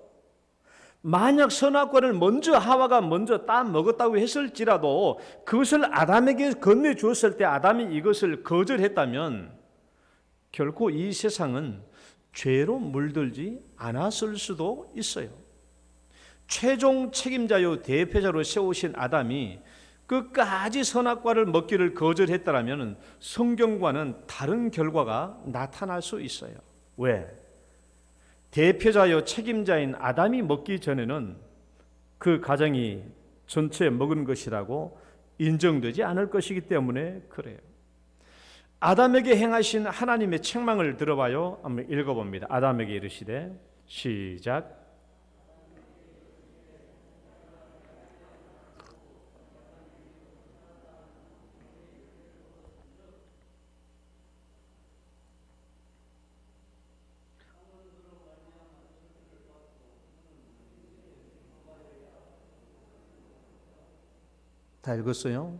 만약 선악과를 먼저 하와가 먼저 따 먹었다고 했을지라도 그것을 아담에게 건네주었을 때 아담이 이것을 거절했다면 결코 이 세상은 죄로 물들지 않았을 수도 있어요. 최종 책임자요 대표자로 세우신 아담이 끝까지 선악과를 먹기를 거절했다면 성경과는 다른 결과가 나타날 수 있어요. 왜? 대표자요 책임자인 아담이 먹기 전에는 그 가정이 전체 먹은 것이라고 인정되지 않을 것이기 때문에 그래요. 아담에게 행하신 하나님의 책망을 들어봐요. 한번 읽어봅니다. 아담에게 이르시되 시작. 다 읽었어요?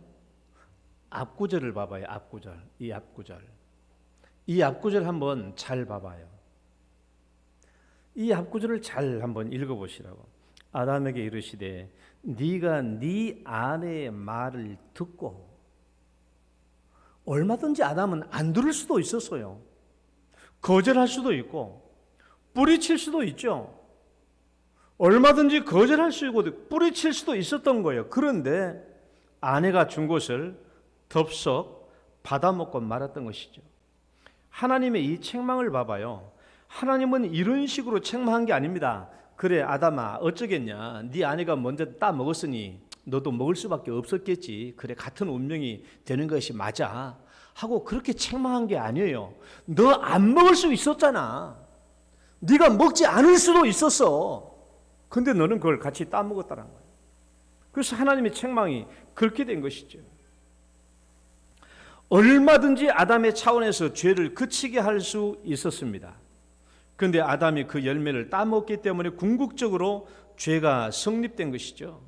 앞구절을 봐봐요. 앞구절. 이 앞구절. 이 앞구절 한번 잘 봐봐요. 이 앞구절을 잘 한번 읽어보시라고. 아담에게 이르시되 네가 네 아내의 말을 듣고. 얼마든지 아담은 안 들을 수도 있었어요. 거절할 수도 있고 뿌리칠 수도 있죠. 얼마든지 거절할 수 있고 뿌리칠 수도 있었던 거예요. 그런데 아내가 준 것을 덥석 받아먹고 말았던 것이죠. 하나님의 이 책망을 봐봐요. 하나님은 이런 식으로 책망한 게 아닙니다. 그래 아담아 어쩌겠냐. 네 아내가 먼저 따 먹었으니 너도 먹을 수밖에 없었겠지. 그래 같은 운명이 되는 것이 맞아 하고 그렇게 책망한 게 아니에요. 너 안 먹을 수 있었잖아. 네가 먹지 않을 수도 있었어. 근데 너는 그걸 같이 따 먹었다는 거예요. 그래서 하나님의 책망이 그렇게 된 것이죠. 얼마든지 아담의 차원에서 죄를 그치게 할 수 있었습니다. 그런데 아담이 그 열매를 따먹기 때문에 궁극적으로 죄가 성립된 것이죠.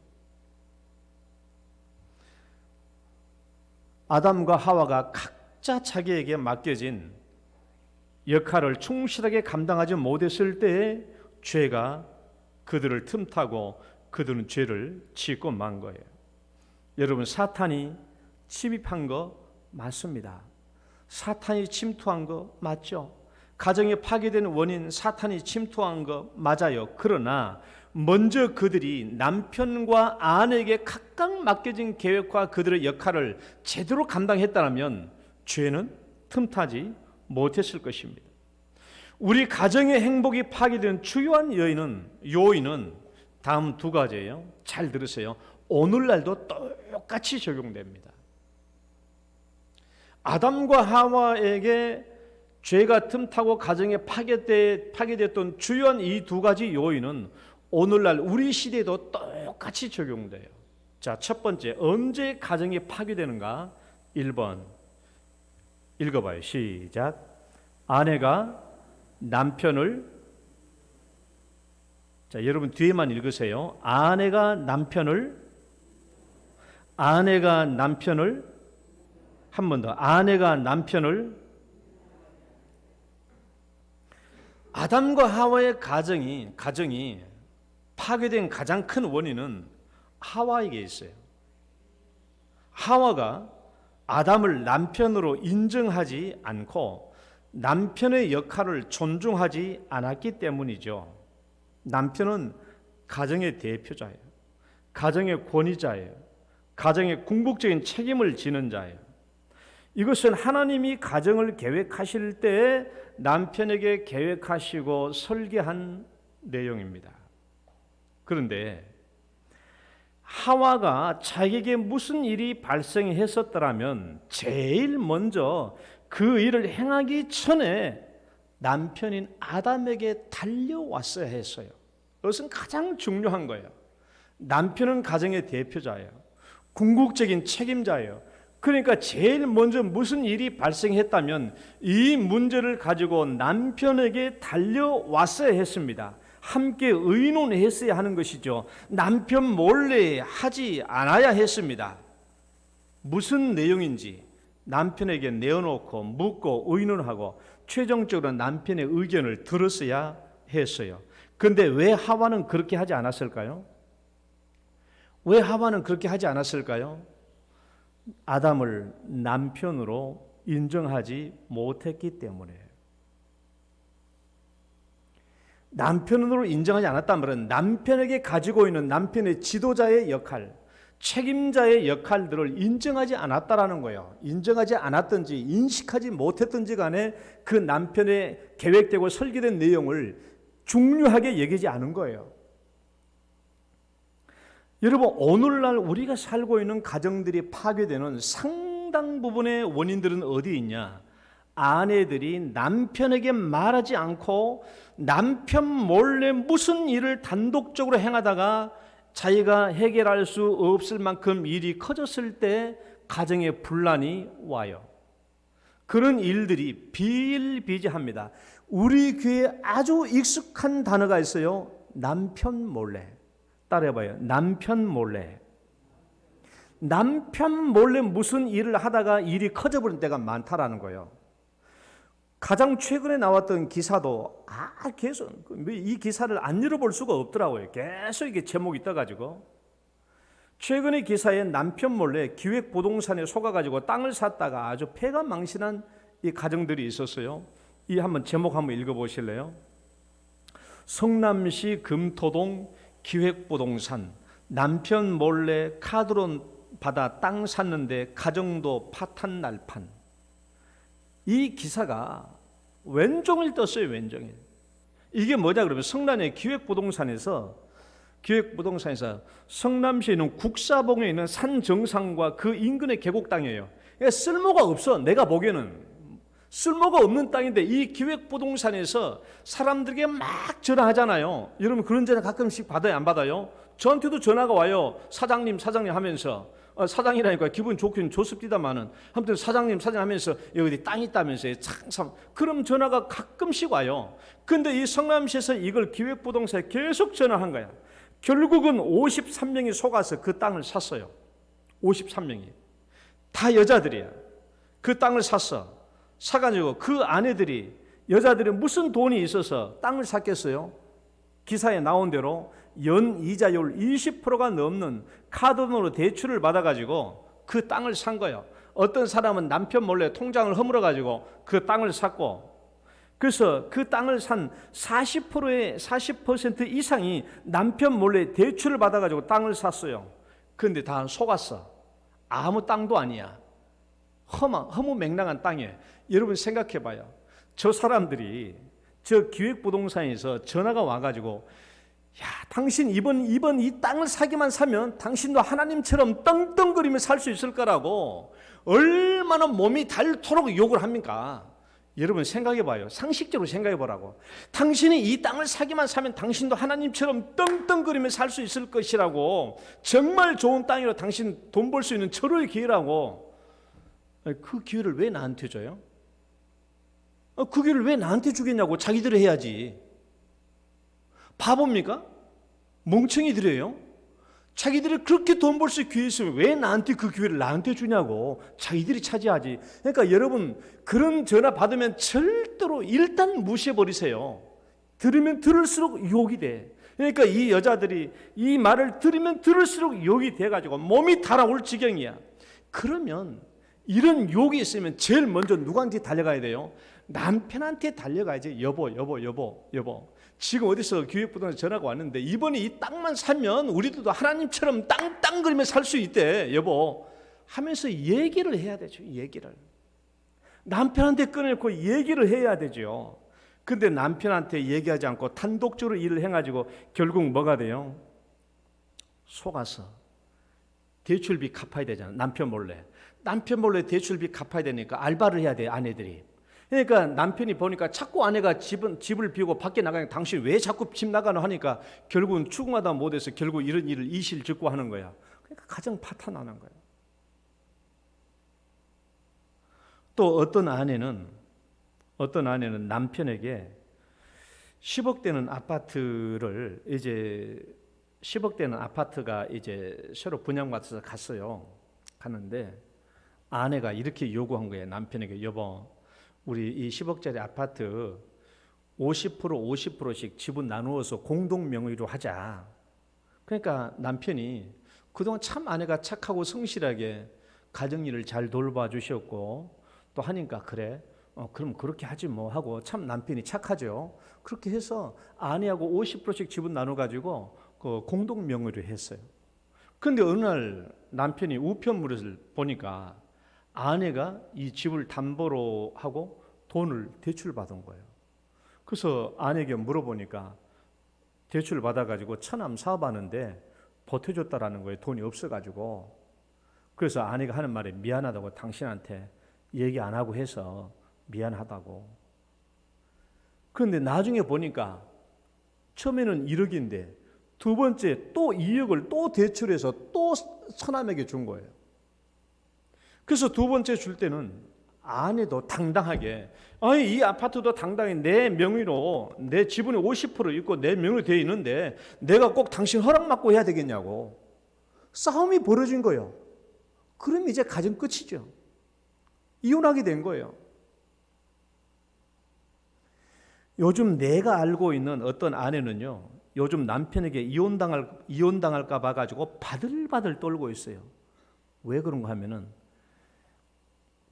아담과 하와가 각자 자기에게 맡겨진 역할을 충실하게 감당하지 못했을 때에 죄가 그들을 틈타고 그들은 죄를 짓고 만 거예요. 여러분, 사탄이 침입한 거 맞습니다. 사탄이 침투한 거 맞죠? 가정에 파괴되는 원인 사탄이 침투한 거 맞아요. 그러나 먼저 그들이 남편과 아내에게 각각 맡겨진 계획과 그들의 역할을 제대로 감당했다면 죄는 틈타지 못했을 것입니다. 우리 가정의 행복이 파괴되는 주요한 요인은 다음 두 가지예요. 잘 들으세요. 오늘날도 똑같이 적용됩니다. 아담과 하와에게 죄가 틈타고 가정에 파괴됐던 주요한 이 두 가지 요인은 오늘날 우리 시대에도 똑같이 적용돼요. 자, 첫 번째, 언제 가정이 파괴되는가? 1번 읽어봐요. 시작. 아내가 남편을, 자, 여러분 뒤에만 읽으세요. 아내가 남편을 한 번 더. 아내가 남편을. 아담과 하와의 가정이 파괴된 가장 큰 원인은 하와에게 있어요. 하와가 아담을 남편으로 인정하지 않고 남편의 역할을 존중하지 않았기 때문이죠. 남편은 가정의 대표자예요. 가정의 권위자예요. 가정의 궁극적인 책임을 지는 자예요. 이것은 하나님이 가정을 계획하실 때 남편에게 계획하시고 설계한 내용입니다. 그런데 하와가 자기에게 무슨 일이 발생했었더라면 제일 먼저 그 일을 행하기 전에 남편인 아담에게 달려왔어야 했어요. 그것은 가장 중요한 거예요. 남편은 가정의 대표자예요. 궁극적인 책임자예요. 그러니까 제일 먼저 무슨 일이 발생했다면 이 문제를 가지고 남편에게 달려왔어야 했습니다. 함께 의논했어야 하는 것이죠. 남편 몰래 하지 않아야 했습니다. 무슨 내용인지 남편에게 내어놓고 묻고 의논하고 최종적으로 남편의 의견을 들었어야 했어요. 그런데 왜 하와는 그렇게 하지 않았을까요? 왜 하와는 그렇게 하지 않았을까요? 아담을 남편으로 인정하지 못했기 때문에. 남편으로 인정하지 않았단 말은 남편에게 가지고 있는 남편의 지도자의 역할, 책임자의 역할들을 인정하지 않았다라는 거예요. 인정하지 않았든지 인식하지 못했든지 간에 그 남편의 계획되고 설계된 내용을 중요하게 여기지 않은 거예요. 여러분, 오늘날 우리가 살고 있는 가정들이 파괴되는 상당 부분의 원인들은 어디 있냐? 아내들이 남편에게 말하지 않고 남편 몰래 무슨 일을 단독적으로 행하다가 자기가 해결할 수 없을 만큼 일이 커졌을 때 가정에 분란이 와요. 그런 일들이 비일비재합니다. 우리 귀에 아주 익숙한 단어가 있어요. 남편 몰래. 따라해봐요. 남편 몰래. 남편 몰래 무슨 일을 하다가 일이 커져버린 때가 많다라는 거예요. 가장 최근에 나왔던 기사도 계속 이 기사를 안 열어볼 수가 없더라고요. 계속 이게 제목이 떠가지고. 최근의 기사에 남편 몰래 기획부동산에 속아가지고 땅을 샀다가 아주 폐가 망신한 이 가정들이 있었어요. 이 한번 제목 한번 읽어보실래요? 성남시 금토동 기획부동산, 남편 몰래 카드론 받아 땅 샀는데 가정도 파탄 날판. 이 기사가 왼종일 떴어요. 왼종일. 이게 뭐냐 그러면 성남의 기획부동산에서 성남시에 있는 국사봉에 있는 산 정상과 그 인근의 계곡 땅이에요. 그러니까 쓸모가 없어. 내가 보기에는 쓸모가 없는 땅인데 이 기획부동산에서 사람들에게 막 전화하잖아요. 여러분 그런 전화 가끔씩 받아요? 안 받아요? 저한테도 전화가 와요. 사장님 하면서 사장이라니까 기분 좋긴 좋습니다만은 아무튼 사장님 하면서 여기 땅 있다면서요. 참 그럼 전화가 가끔씩 와요. 근데 이 성남시에서 이걸 기획부동산에 계속 전화한 거야. 결국은 53명이 속아서 그 땅을 샀어요. 53명이 다 여자들이야. 그 땅을 사가지고 그 아내들이, 여자들이 무슨 돈이 있어서 땅을 샀겠어요? 기사에 나온 대로 연 이자율 20%가 넘는 카드돈으로 대출을 받아가지고 그 땅을 산 거예요. 어떤 사람은 남편 몰래 통장을 허물어가지고 그 땅을 샀고, 그래서 그 땅을 산 40% 이상이 남편 몰래 대출을 받아가지고 땅을 샀어요. 그런데 다 속았어. 아무 땅도 아니야. 허무맹랑한 땅이에요. 여러분 생각해봐요. 저 사람들이 저 기획부동산에서 전화가 와가지고, 야, 당신 이번 이 땅을 사기만 사면 당신도 하나님처럼 떵떵거리며 살 수 있을 거라고 얼마나 몸이 닳도록 욕을 합니까? 여러분 생각해봐요. 상식적으로 생각해보라고. 당신이 이 땅을 사기만 사면 당신도 하나님처럼 떵떵거리며 살 수 있을 것이라고, 정말 좋은 땅이라 당신 돈 벌 수 있는 절호의 기회라고. 그 기회를 왜 나한테 줘요? 그 기회를 왜 나한테 주겠냐고. 자기들이 해야지. 바보입니까? 멍청이들이에요? 자기들이 그렇게 돈 벌 수 있는 기회 있으면 왜 나한테 그 기회를 나한테 주냐고. 자기들이 차지하지. 그러니까 여러분, 그런 전화 받으면 절대로 일단 무시해버리세요. 들으면 들을수록 욕이 돼. 그러니까 이 여자들이 이 말을 들으면 들을수록 욕이 돼가지고 몸이 달아올 지경이야. 그러면 이런 욕이 있으면 제일 먼저 누구한테 달려가야 돼요? 남편한테 달려가야지. 여보. 지금 어디서 기획부동산 전화가 왔는데 이번에 이 땅만 사면 우리도 하나님처럼 땅땅거리며 살 수 있대. 여보. 하면서 얘기를 해야 되죠. 얘기를. 남편한테 꺼내놓고 얘기를 해야 되죠. 근데 남편한테 얘기하지 않고 단독적으로 일을 해가지고 결국 뭐가 돼요? 속아서 대출비 갚아야 되잖아. 남편 몰래 대출비 갚아야 되니까 알바를 해야 돼. 아내들이. 그러니까 남편이 보니까 자꾸 아내가 집을 비우고 밖에 나가니까 당신 왜 자꾸 집 나가노 하니까 결국은 추궁하다 못해서 결국 이런 일을 이실직고 하는 거야. 그러니까 가정 파탄나는 거야. 또 어떤 아내는 남편에게 10억 되는 아파트를 이제 10억 되는 아파트가 이제 새로 분양받아서 갔는데 아내가 이렇게 요구한 거예요. 남편에게. 여보, 우리 이 10억짜리 아파트 50%씩 지분 나누어서 공동 명의로 하자. 그러니까 남편이 그동안 참 아내가 착하고 성실하게 가정일을 잘 돌봐 주셨고 또 하니까 그래. 그럼 그렇게 하지 뭐 하고 참 남편이 착하죠. 그렇게 해서 아내하고 50%씩 지분 나눠 가지고 그 공동 명의로 했어요. 그런데 어느 날 남편이 우편물을 보니까 아내가 이 집을 담보로 하고 돈을 대출받은 거예요. 그래서 아내에게 물어보니까 대출을 받아가지고 처남 사업하는데 보태줬다라는 거예요. 돈이 없어가지고. 그래서 아내가 하는 말에 미안하다고, 당신한테 얘기 안 하고 해서 미안하다고. 그런데 나중에 보니까 처음에는 1억인데 두 번째 또 2억을 또 대출해서 또 처남에게 준 거예요. 그래서 두 번째 줄 때는 아내도 당당하게, 아니 이 아파트도 당당히 내 명의로, 내 지분이 50% 있고 내 명의로 되어 있는데 내가 꼭 당신 허락 받고 해야 되겠냐고. 싸움이 벌어진 거예요. 그럼 이제 가정 끝이죠. 이혼하게 된 거예요. 요즘 내가 알고 있는 어떤 아내는요, 요즘 남편에게 이혼당할까 봐 가지고 바들바들 떨고 있어요. 왜 그런가 하면은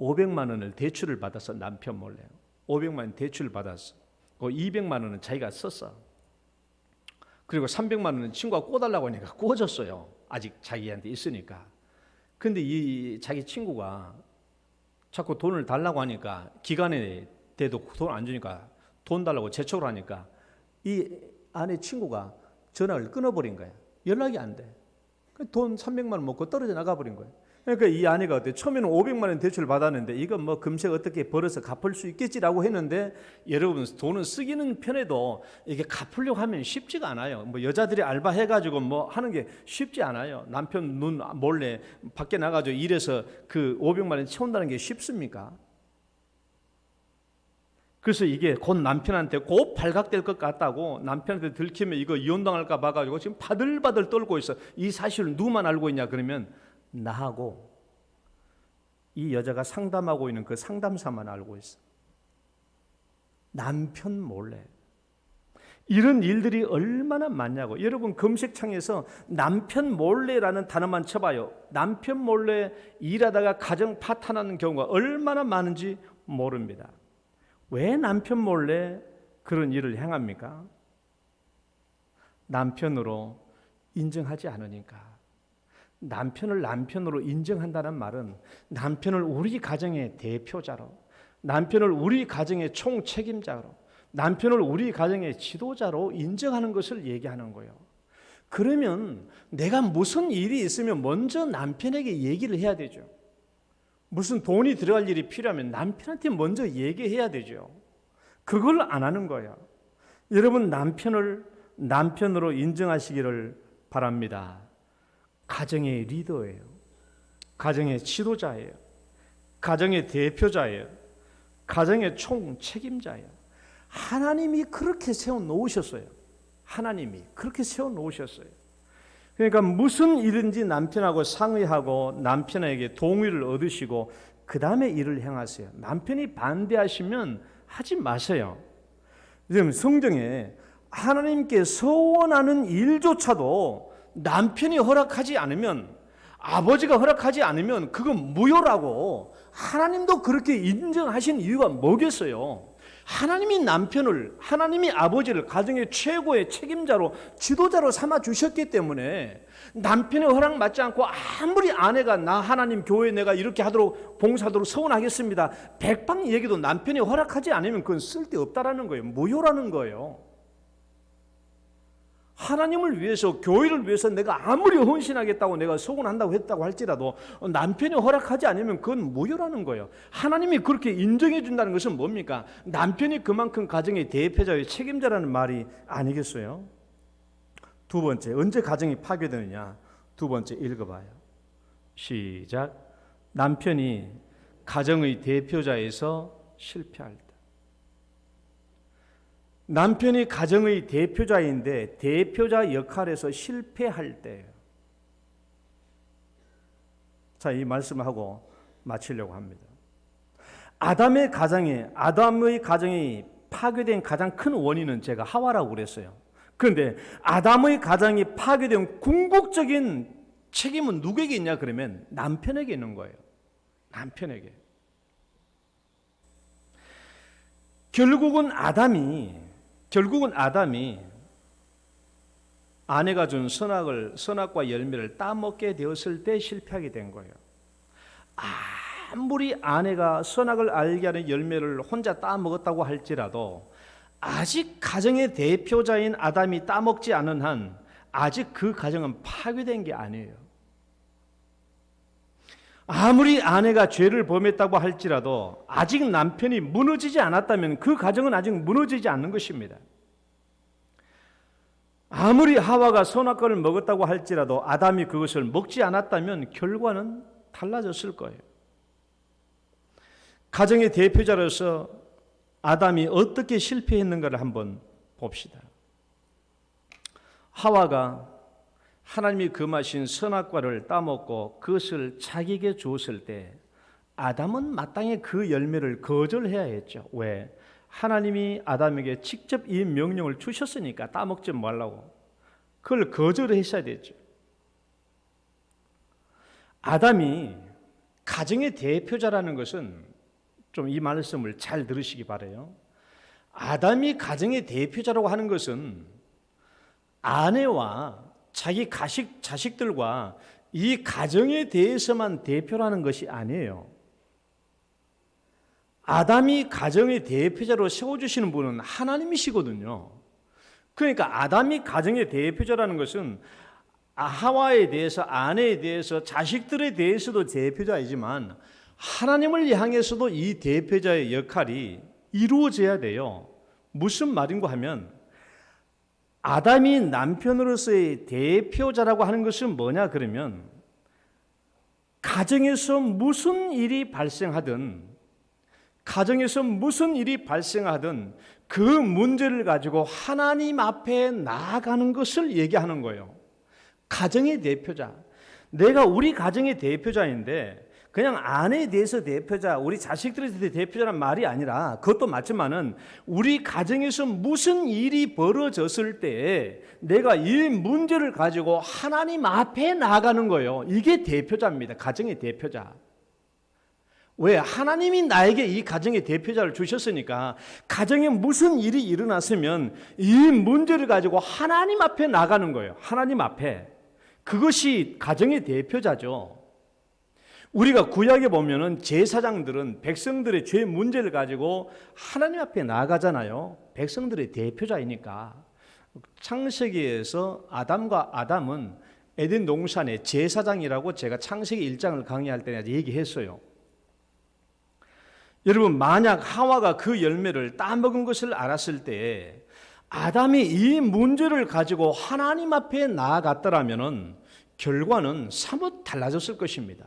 500만 원을 대출을 받았어. 남편 몰래 500만 원 대출을 받았어. 그 200만 원은 자기가 썼어. 그리고 300만 원은 친구가 꿔달라고 하니까 꿔줬어요. 아직 자기한테 있으니까. 근데 이 자기 친구가 자꾸 돈을 달라고 하니까, 기간에 돼도 돈 안 주니까 돈 달라고 재촉을 하니까 이 아내 친구가 전화를 끊어버린 거야. 연락이 안 돼. 돈 300만 원 먹고 떨어져 나가버린 거예요. 그러니까 이 아내가 어때? 처음에는 500만 원 대출을 받았는데 이거 뭐 금세 어떻게 벌어서 갚을 수 있겠지라고 했는데, 여러분 돈은 쓰기는 편해도 이게 갚으려고 하면 쉽지가 않아요. 뭐 여자들이 알바해가지고 뭐 하는 게 쉽지 않아요. 남편 눈 몰래 밖에 나가지고 일해서 그 500만 원 채운다는 게 쉽습니까? 그래서 이게 곧 남편한테 곧 발각될 것 같다고, 남편한테 들키면 이거 이혼당할까 봐가지고 지금 바들바들 떨고 있어. 이 사실을 누구만 알고 있냐 그러면 나하고 이 여자가 상담하고 있는 그 상담사만 알고 있어. 남편 몰래. 이런 일들이 얼마나 많냐고. 여러분 검색창에서 남편 몰래라는 단어만 쳐봐요. 남편 몰래 일하다가 가정 파탄하는 경우가 얼마나 많은지 모릅니다. 왜 남편 몰래 그런 일을 행합니까? 남편으로 인정하지 않으니까. 남편을 남편으로 인정한다는 말은 남편을 우리 가정의 대표자로, 남편을 우리 가정의 총책임자로, 남편을 우리 가정의 지도자로 인정하는 것을 얘기하는 거예요. 그러면 내가 무슨 일이 있으면 먼저 남편에게 얘기를 해야 되죠. 무슨 돈이 들어갈 일이 필요하면 남편한테 먼저 얘기해야 되죠. 그걸 안 하는 거예요. 여러분, 남편을 남편으로 인정하시기를 바랍니다. 가정의 리더예요. 가정의 지도자예요. 가정의 대표자예요. 가정의 총책임자예요. 하나님이 그렇게 세워놓으셨어요. 하나님이 그렇게 세워놓으셨어요. 그러니까 무슨 일인지 남편하고 상의하고 남편에게 동의를 얻으시고 그 다음에 일을 행하세요. 남편이 반대하시면 하지 마세요. 지금 성경에 하나님께 서원하는 일조차도 남편이 허락하지 않으면, 아버지가 허락하지 않으면 그건 무효라고 하나님도 그렇게 인정하신 이유가 뭐겠어요? 하나님이 남편을, 하나님이 아버지를 가정의 최고의 책임자로, 지도자로 삼아 주셨기 때문에 남편의 허락 받지 않고 아무리 아내가 나 하나님 교회 내가 이렇게 하도록 봉사하도록 서원하겠습니다 백방 얘기도 남편이 허락하지 않으면 그건 쓸데없다라는 거예요. 무효라는 거예요. 하나님을 위해서, 교회를 위해서 내가 아무리 헌신하겠다고 내가 서원한다고 했다고 할지라도 남편이 허락하지 않으면 그건 무효라는 거예요. 하나님이 그렇게 인정해 준다는 것은 뭡니까? 남편이 그만큼 가정의 대표자의 책임자라는 말이 아니겠어요? 두 번째, 언제 가정이 파괴되느냐? 두 번째 읽어봐요. 시작. 남편이 가정의 대표자에서 실패할 때. 남편이 가정의 대표자인데 대표자 역할에서 실패할 때예요. 자, 이 말씀을 하고 마치려고 합니다. 아담의 가정이 파괴된 가장 큰 원인은 제가 하와라고 그랬어요. 그런데 아담의 가정이 파괴된 궁극적인 책임은 누구에게 있냐 그러면 남편에게 있는 거예요. 남편에게. 결국은 아담이 아내가 준 선악과 열매를 따먹게 되었을 때 실패하게 된 거예요. 아무리 아내가 선악을 알게 하는 열매를 혼자 따먹었다고 할지라도 아직 가정의 대표자인 아담이 따먹지 않은 한 아직 그 가정은 파괴된 게 아니에요. 아무리 아내가 죄를 범했다고 할지라도 아직 남편이 무너지지 않았다면 그 가정은 아직 무너지지 않는 것입니다. 아무리 하와가 선악과를 먹었다고 할지라도 아담이 그것을 먹지 않았다면 결과는 달라졌을 거예요. 가정의 대표자로서 아담이 어떻게 실패했는가를 한번 봅시다. 하와가 하나님이 금하신 선악과를 따먹고 그것을 자기에게 주었을 때 아담은 마땅히 그 열매를 거절해야 했죠. 왜? 하나님이 아담에게 직접 이 명령을 주셨으니까 따먹지 말라고. 그걸 거절했어야 됐죠. 아담이 가정의 대표자라는 것은 좀 이 말씀을 잘 들으시기 바라요. 아담이 가정의 대표자라고 하는 것은 아내와 자기 자식들과 이 가정에 대해서만 대표라는 것이 아니에요. 아담이 가정의 대표자로 세워주시는 분은 하나님이시거든요. 그러니까 아담이 가정의 대표자라는 것은 하와에 대해서, 아내에 대해서, 자식들에 대해서도 대표자이지만 하나님을 향해서도 이 대표자의 역할이 이루어져야 돼요. 무슨 말인가 하면 아담이 남편으로서의 대표자라고 하는 것은 뭐냐 그러면 가정에서 무슨 일이 발생하든 그 문제를 가지고 하나님 앞에 나아가는 것을 얘기하는 거예요. 가정의 대표자. 내가 우리 가정의 대표자인데 그냥 아내에 대해서 대표자, 우리 자식들에 대해서 대표자란 말이 아니라 그것도 맞지만은 우리 가정에서 무슨 일이 벌어졌을 때 내가 이 문제를 가지고 하나님 앞에 나아가는 거예요. 이게 대표자입니다. 가정의 대표자. 왜? 하나님이 나에게 이 가정의 대표자를 주셨으니까 가정에 무슨 일이 일어났으면 이 문제를 가지고 하나님 앞에 나가는 거예요. 하나님 앞에. 그것이 가정의 대표자죠. 우리가 구약에 보면은 제사장들은 백성들의 죄 문제를 가지고 하나님 앞에 나아가잖아요. 백성들의 대표자이니까. 창세기에서 아담은 에덴 동산의 제사장이라고 제가 창세기 1장을 강의할 때 얘기했어요. 여러분, 만약 하와가 그 열매를 따먹은 것을 알았을 때 아담이 이 문제를 가지고 하나님 앞에 나아갔더라면 결과는 사뭇 달라졌을 것입니다.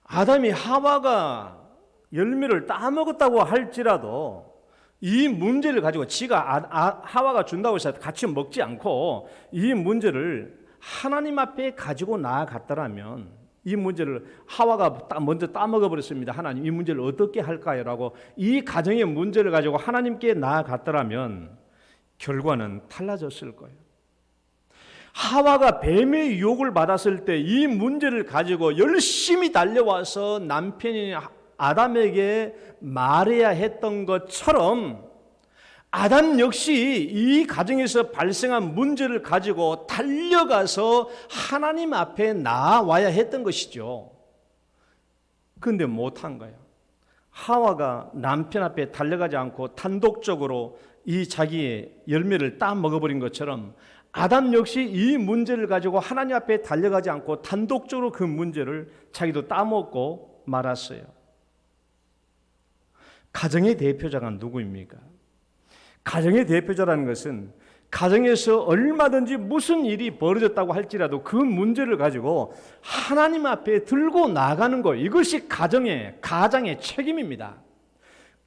아담이 하와가 열매를 따먹었다고 할지라도 이 문제를 가지고 지가 하와가 준다고 해서 같이 먹지 않고 이 문제를 하나님 앞에 가지고 나아갔더라면 이 문제를 하와가 먼저 따먹어 버렸습니다. 하나님 이 문제를 어떻게 할까요? 라고 이 가정의 문제를 가지고 하나님께 나아갔더라면 결과는 달라졌을 거예요. 하와가 뱀의 유혹을 받았을 때 이 문제를 가지고 열심히 달려와서 남편이 아담에게 말해야 했던 것처럼 아담 역시 이 가정에서 발생한 문제를 가지고 달려가서 하나님 앞에 나와야 했던 것이죠. 그런데 못한 거예요. 하와가 남편 앞에 달려가지 않고 단독적으로 이 자기의 열매를 따 먹어버린 것처럼 아담 역시 이 문제를 가지고 하나님 앞에 달려가지 않고 단독적으로 그 문제를 자기도 따먹고 말았어요. 가정의 대표자가 누구입니까? 가정의 대표자라는 것은 가정에서 얼마든지 무슨 일이 벌어졌다고 할지라도 그 문제를 가지고 하나님 앞에 들고 나가는 것, 이것이 가장의 책임입니다.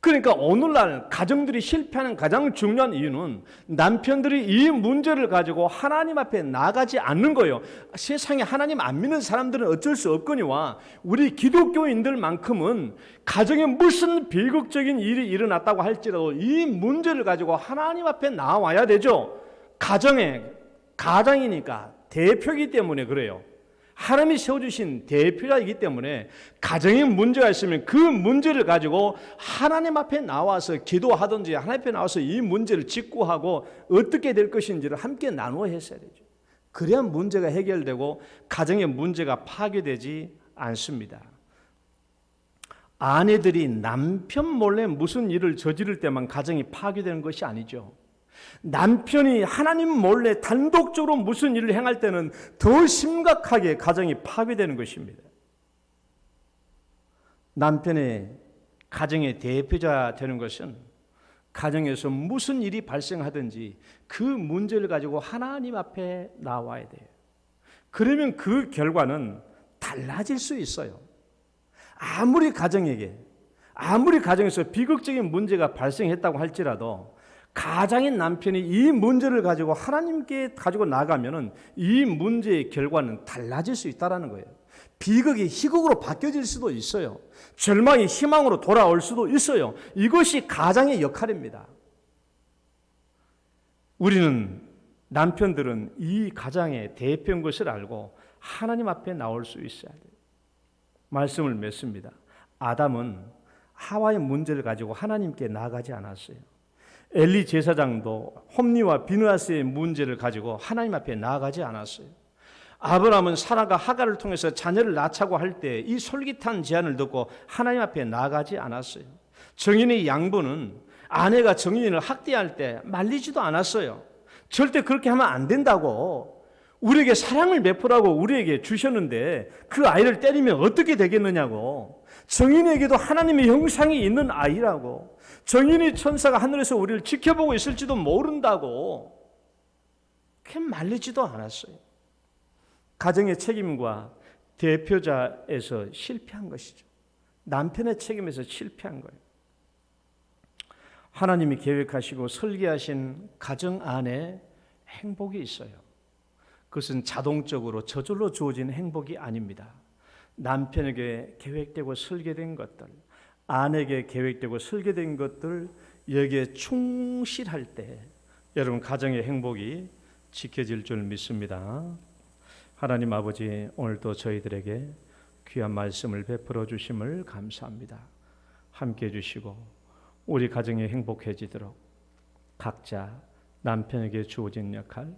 그러니까 오늘날 가정들이 실패하는 가장 중요한 이유는 남편들이 이 문제를 가지고 하나님 앞에 나가지 않는 거예요. 세상에 하나님 안 믿는 사람들은 어쩔 수 없거니와 우리 기독교인들만큼은 가정에 무슨 비극적인 일이 일어났다고 할지라도 이 문제를 가지고 하나님 앞에 나와야 되죠. 가장이니까 대표이기 때문에 그래요. 하나님이 세워주신 대표자이기 때문에 가정에 문제가 있으면 그 문제를 가지고 하나님 앞에 나와서 기도하든지 하나님 앞에 나와서 이 문제를 직구하고 어떻게 될 것인지를 함께 나누어 했어야 되죠. 그래야 문제가 해결되고 가정의 문제가 파괴되지 않습니다. 아내들이 남편 몰래 무슨 일을 저지를 때만 가정이 파괴되는 것이 아니죠. 남편이 하나님 몰래 단독적으로 무슨 일을 행할 때는 더 심각하게 가정이 파괴되는 것입니다. 남편의 가정의 대표자 되는 것은 가정에서 무슨 일이 발생하든지 그 문제를 가지고 하나님 앞에 나와야 돼요. 그러면 그 결과는 달라질 수 있어요. 아무리 가정에서 비극적인 문제가 발생했다고 할지라도 가장인 남편이 이 문제를 가지고 하나님께 가지고 나가면은 이 문제의 결과는 달라질 수 있다라는 거예요. 비극이 희극으로 바뀌어질 수도 있어요. 절망이 희망으로 돌아올 수도 있어요. 이것이 가장의 역할입니다. 남편들은 이 가장의 대표인 것을 알고 하나님 앞에 나올 수 있어야 돼요. 말씀을 맺습니다. 아담은 하와의 문제를 가지고 하나님께 나아가지 않았어요. 엘리 제사장도 홈리와 비느하스의 문제를 가지고 하나님 앞에 나아가지 않았어요. 아브라함은 사라가 하갈을 통해서 자녀를 낳자고 할 때 이 솔깃한 제안을 듣고 하나님 앞에 나아가지 않았어요. 정인의 양부는 아내가 정인을 학대할 때 말리지도 않았어요. 절대 그렇게 하면 안 된다고 우리에게 사랑을 베풀라고 우리에게 주셨는데 그 아이를 때리면 어떻게 되겠느냐고. 정인에게도 하나님의 형상이 있는 아이라고. 정인이 천사가 하늘에서 우리를 지켜보고 있을지도 모른다고. 그게 말리지도 않았어요. 가정의 책임과 대표자에서 실패한 것이죠. 남편의 책임에서 실패한 거예요. 하나님이 계획하시고 설계하신 가정 안에 행복이 있어요. 그것은 자동적으로 저절로 주어진 행복이 아닙니다. 남편에게 계획되고 설계된 것들, 아내에게 계획되고 설계된 것들, 여기에 충실할 때 여러분 가정의 행복이 지켜질 줄 믿습니다. 하나님 아버지, 오늘도 저희들에게 귀한 말씀을 베풀어 주심을 감사합니다. 함께 해주시고 우리 가정이 행복해지도록 각자 남편에게 주어진 역할,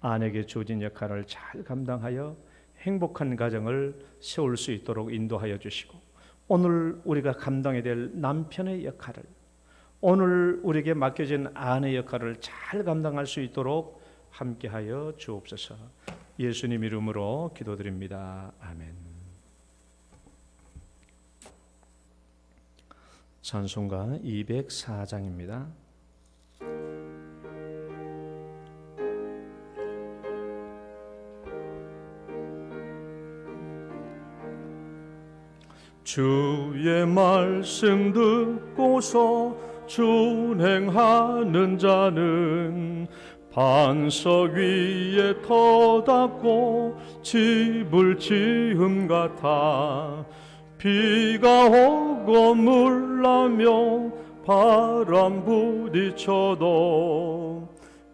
아내에게 주어진 역할을 잘 감당하여 행복한 가정을 세울 수 있도록 인도하여 주시고, 오늘 우리가 감당해야 될 남편의 역할을, 오늘 우리에게 맡겨진 아내의 역할을 잘 감당할 수 있도록 함께하여 주옵소서. 예수님 이름으로 기도드립니다. 아멘. 찬송가 204장입니다. 주의 말씀 듣고서 준행하는 자는 반석 위에 터닫고 집을 지음 같아 비가 오고 물나며 바람 부딪혀도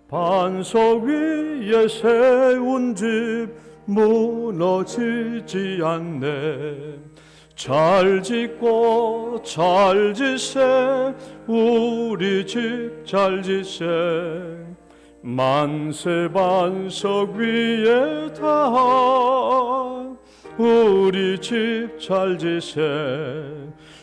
반석 위에 세운 집 무너지지 않네. 잘 짓고 잘 지세 우리 집 잘 지세 만세 반석 위에 다 우리 집 잘 지세.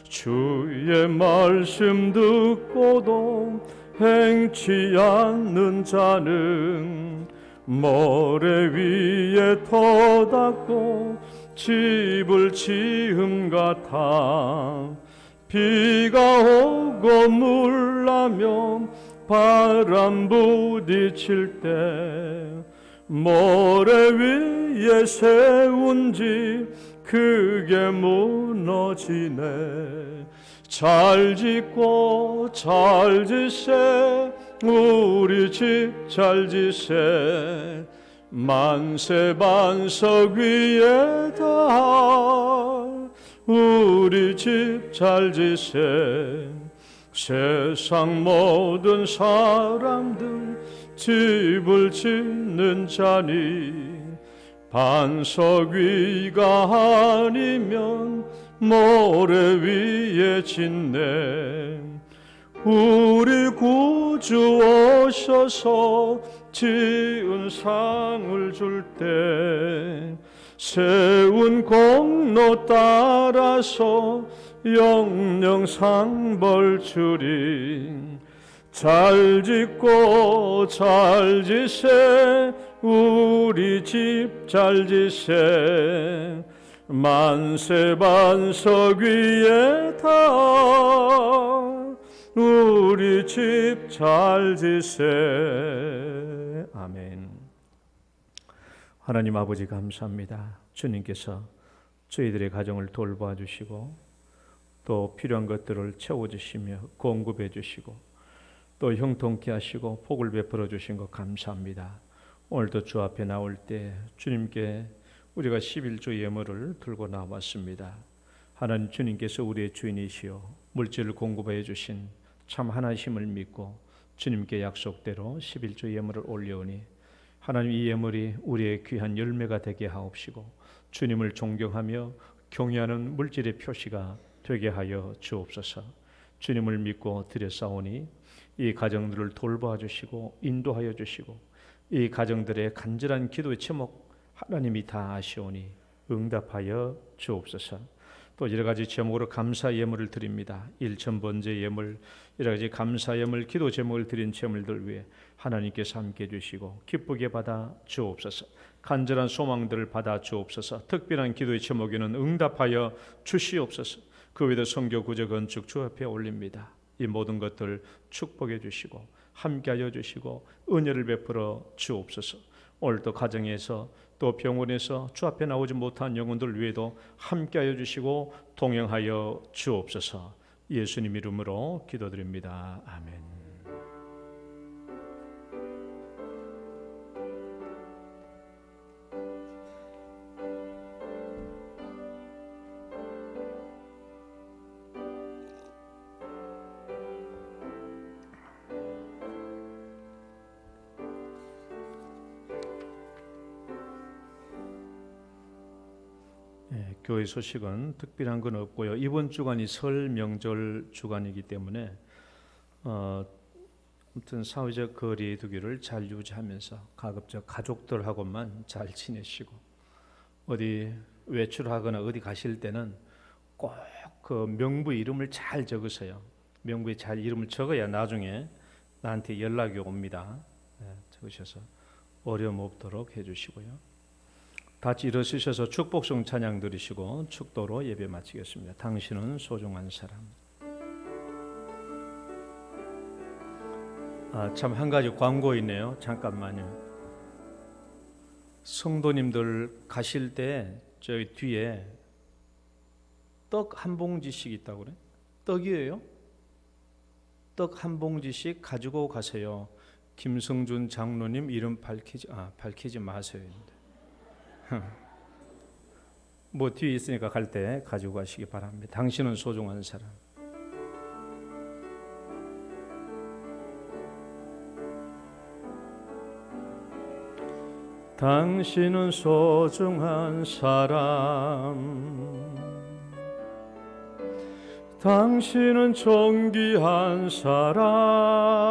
주의 말씀 듣고도 행치 않는 자는 모래 위에 터닫고 집을 지음 같아 비가 오고 물나며 바람 부딪힐 때 모래 위에 세운 집 크게 무너지네. 잘 짓고 잘 지세 우리 집 잘 지세 만세 반석 위에 다 우리 집 잘 지세. 세상 모든 사람들 집을 짓는 자니 반석 위가 아니면 모래 위에 짓네. 우리 구주 오셔서 지은 상을 줄 때 세운 공로 따라서 영영 상벌 주리. 잘 짓고 잘 지세 우리 집 잘 지세 만세 반석 위에 다 우리 집 잘 지세. 아멘. 하나님 아버지 감사합니다. 주님께서 저희들의 가정을 돌봐 주시고 또 필요한 것들을 채워주시며 공급해 주시고 또 형통케 하시고 복을 베풀어 주신 것 감사합니다. 오늘도 주 앞에 나올 때 주님께 우리가 11조 예물을 들고 나왔습니다. 하나님 주님께서 우리의 주인이시요 물질을 공급해 주신 참 하나님을 믿고 주님께 약속대로 11조 예물을 올려오니 하나님 이 예물이 우리의 귀한 열매가 되게 하옵시고 주님을 존경하며 경외하는 물질의 표시가 되게 하여 주옵소서. 주님을 믿고 드렸사오니 이 가정들을 돌봐 주시고 인도하여 주시고 이 가정들의 간절한 기도의 제목 하나님이 다 아시오니 응답하여 주옵소서. 또 여러 가지 제목으로 감사 예물을 드립니다. 일천 번제 예물, 여러 가지 감사 예물, 기도 제목을 드린 제물들 위해 하나님께서 함께 해주시고 기쁘게 받아 주옵소서. 간절한 소망들을 받아 주옵소서. 특별한 기도의 제목에는 응답하여 주시옵소서. 그 외에도 성교 구조 건축 주 앞에 올립니다. 이 모든 것들 축복해 주시고 함께하여 주시고 은혜를 베풀어 주옵소서. 오늘도 가정에서 또 병원에서 주 앞에 나오지 못한 영혼들 위에도 함께하여 주시고 동행하여 주옵소서. 예수님 이름으로 기도드립니다. 아멘. 교회 소식은 특별한 건 없고요. 이번 주간이 설 명절 주간이기 때문에 아무튼 사회적 거리 두기를 잘 유지하면서 가급적 가족들하고만 잘 지내시고 어디 외출하거나 어디 가실 때는 꼭 그 명부 이름을 잘 적으세요. 명부에 잘 이름을 적어야 나중에 나한테 연락이 옵니다. 적으셔서 어려움 없도록 해주시고요. 같이 일어서셔서 축복성 찬양 드리시고 축도로 예배 마치겠습니다. 당신은 소중한 사람. 참 한 가지 광고 있네요. 잠깐만요. 성도님들 가실 때 저기 뒤에 떡 한 봉지씩 있다고 그래? 떡이에요? 떡 한 봉지씩 가지고 가세요. 김성준 장로님 이름 밝히지 마세요. 뭐 뒤에 있으니까 갈 때 가지고 가시기 바랍니다. 당신은 소중한 사람. 당신은 소중한 사람. 당신은 존귀한 사람.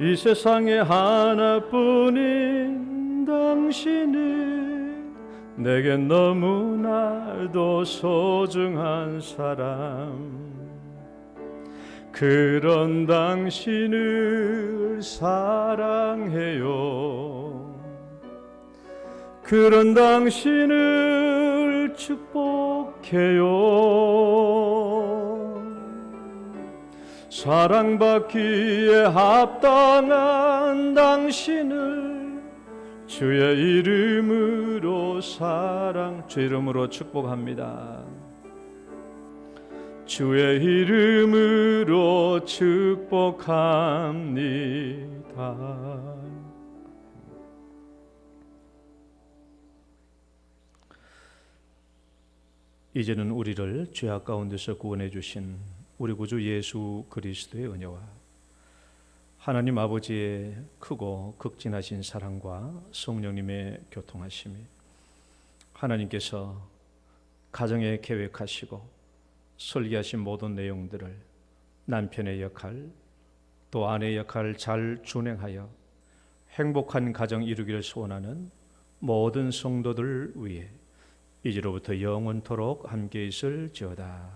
이 세상에 하나뿐인 당신이 내겐 너무나도 소중한 사람. 그런 당신을 사랑해요. 그런 당신을 축복해요. 사랑받기에 합당한 당신을 주의 이름으로 주의 이름으로 축복합니다. 주의 이름으로 축복합니다. 이제는 우리를 죄악 가운데서 구원해 주신 우리 구주 예수 그리스도의 은혜와 하나님 아버지의 크고 극진하신 사랑과 성령님의 교통하심이 하나님께서 가정에 계획하시고 설계하신 모든 내용들을 남편의 역할 또 아내의 역할을 잘 준행하여 행복한 가정 이루기를 소원하는 모든 성도들 위해 이제로부터 영원토록 함께 있을지어다.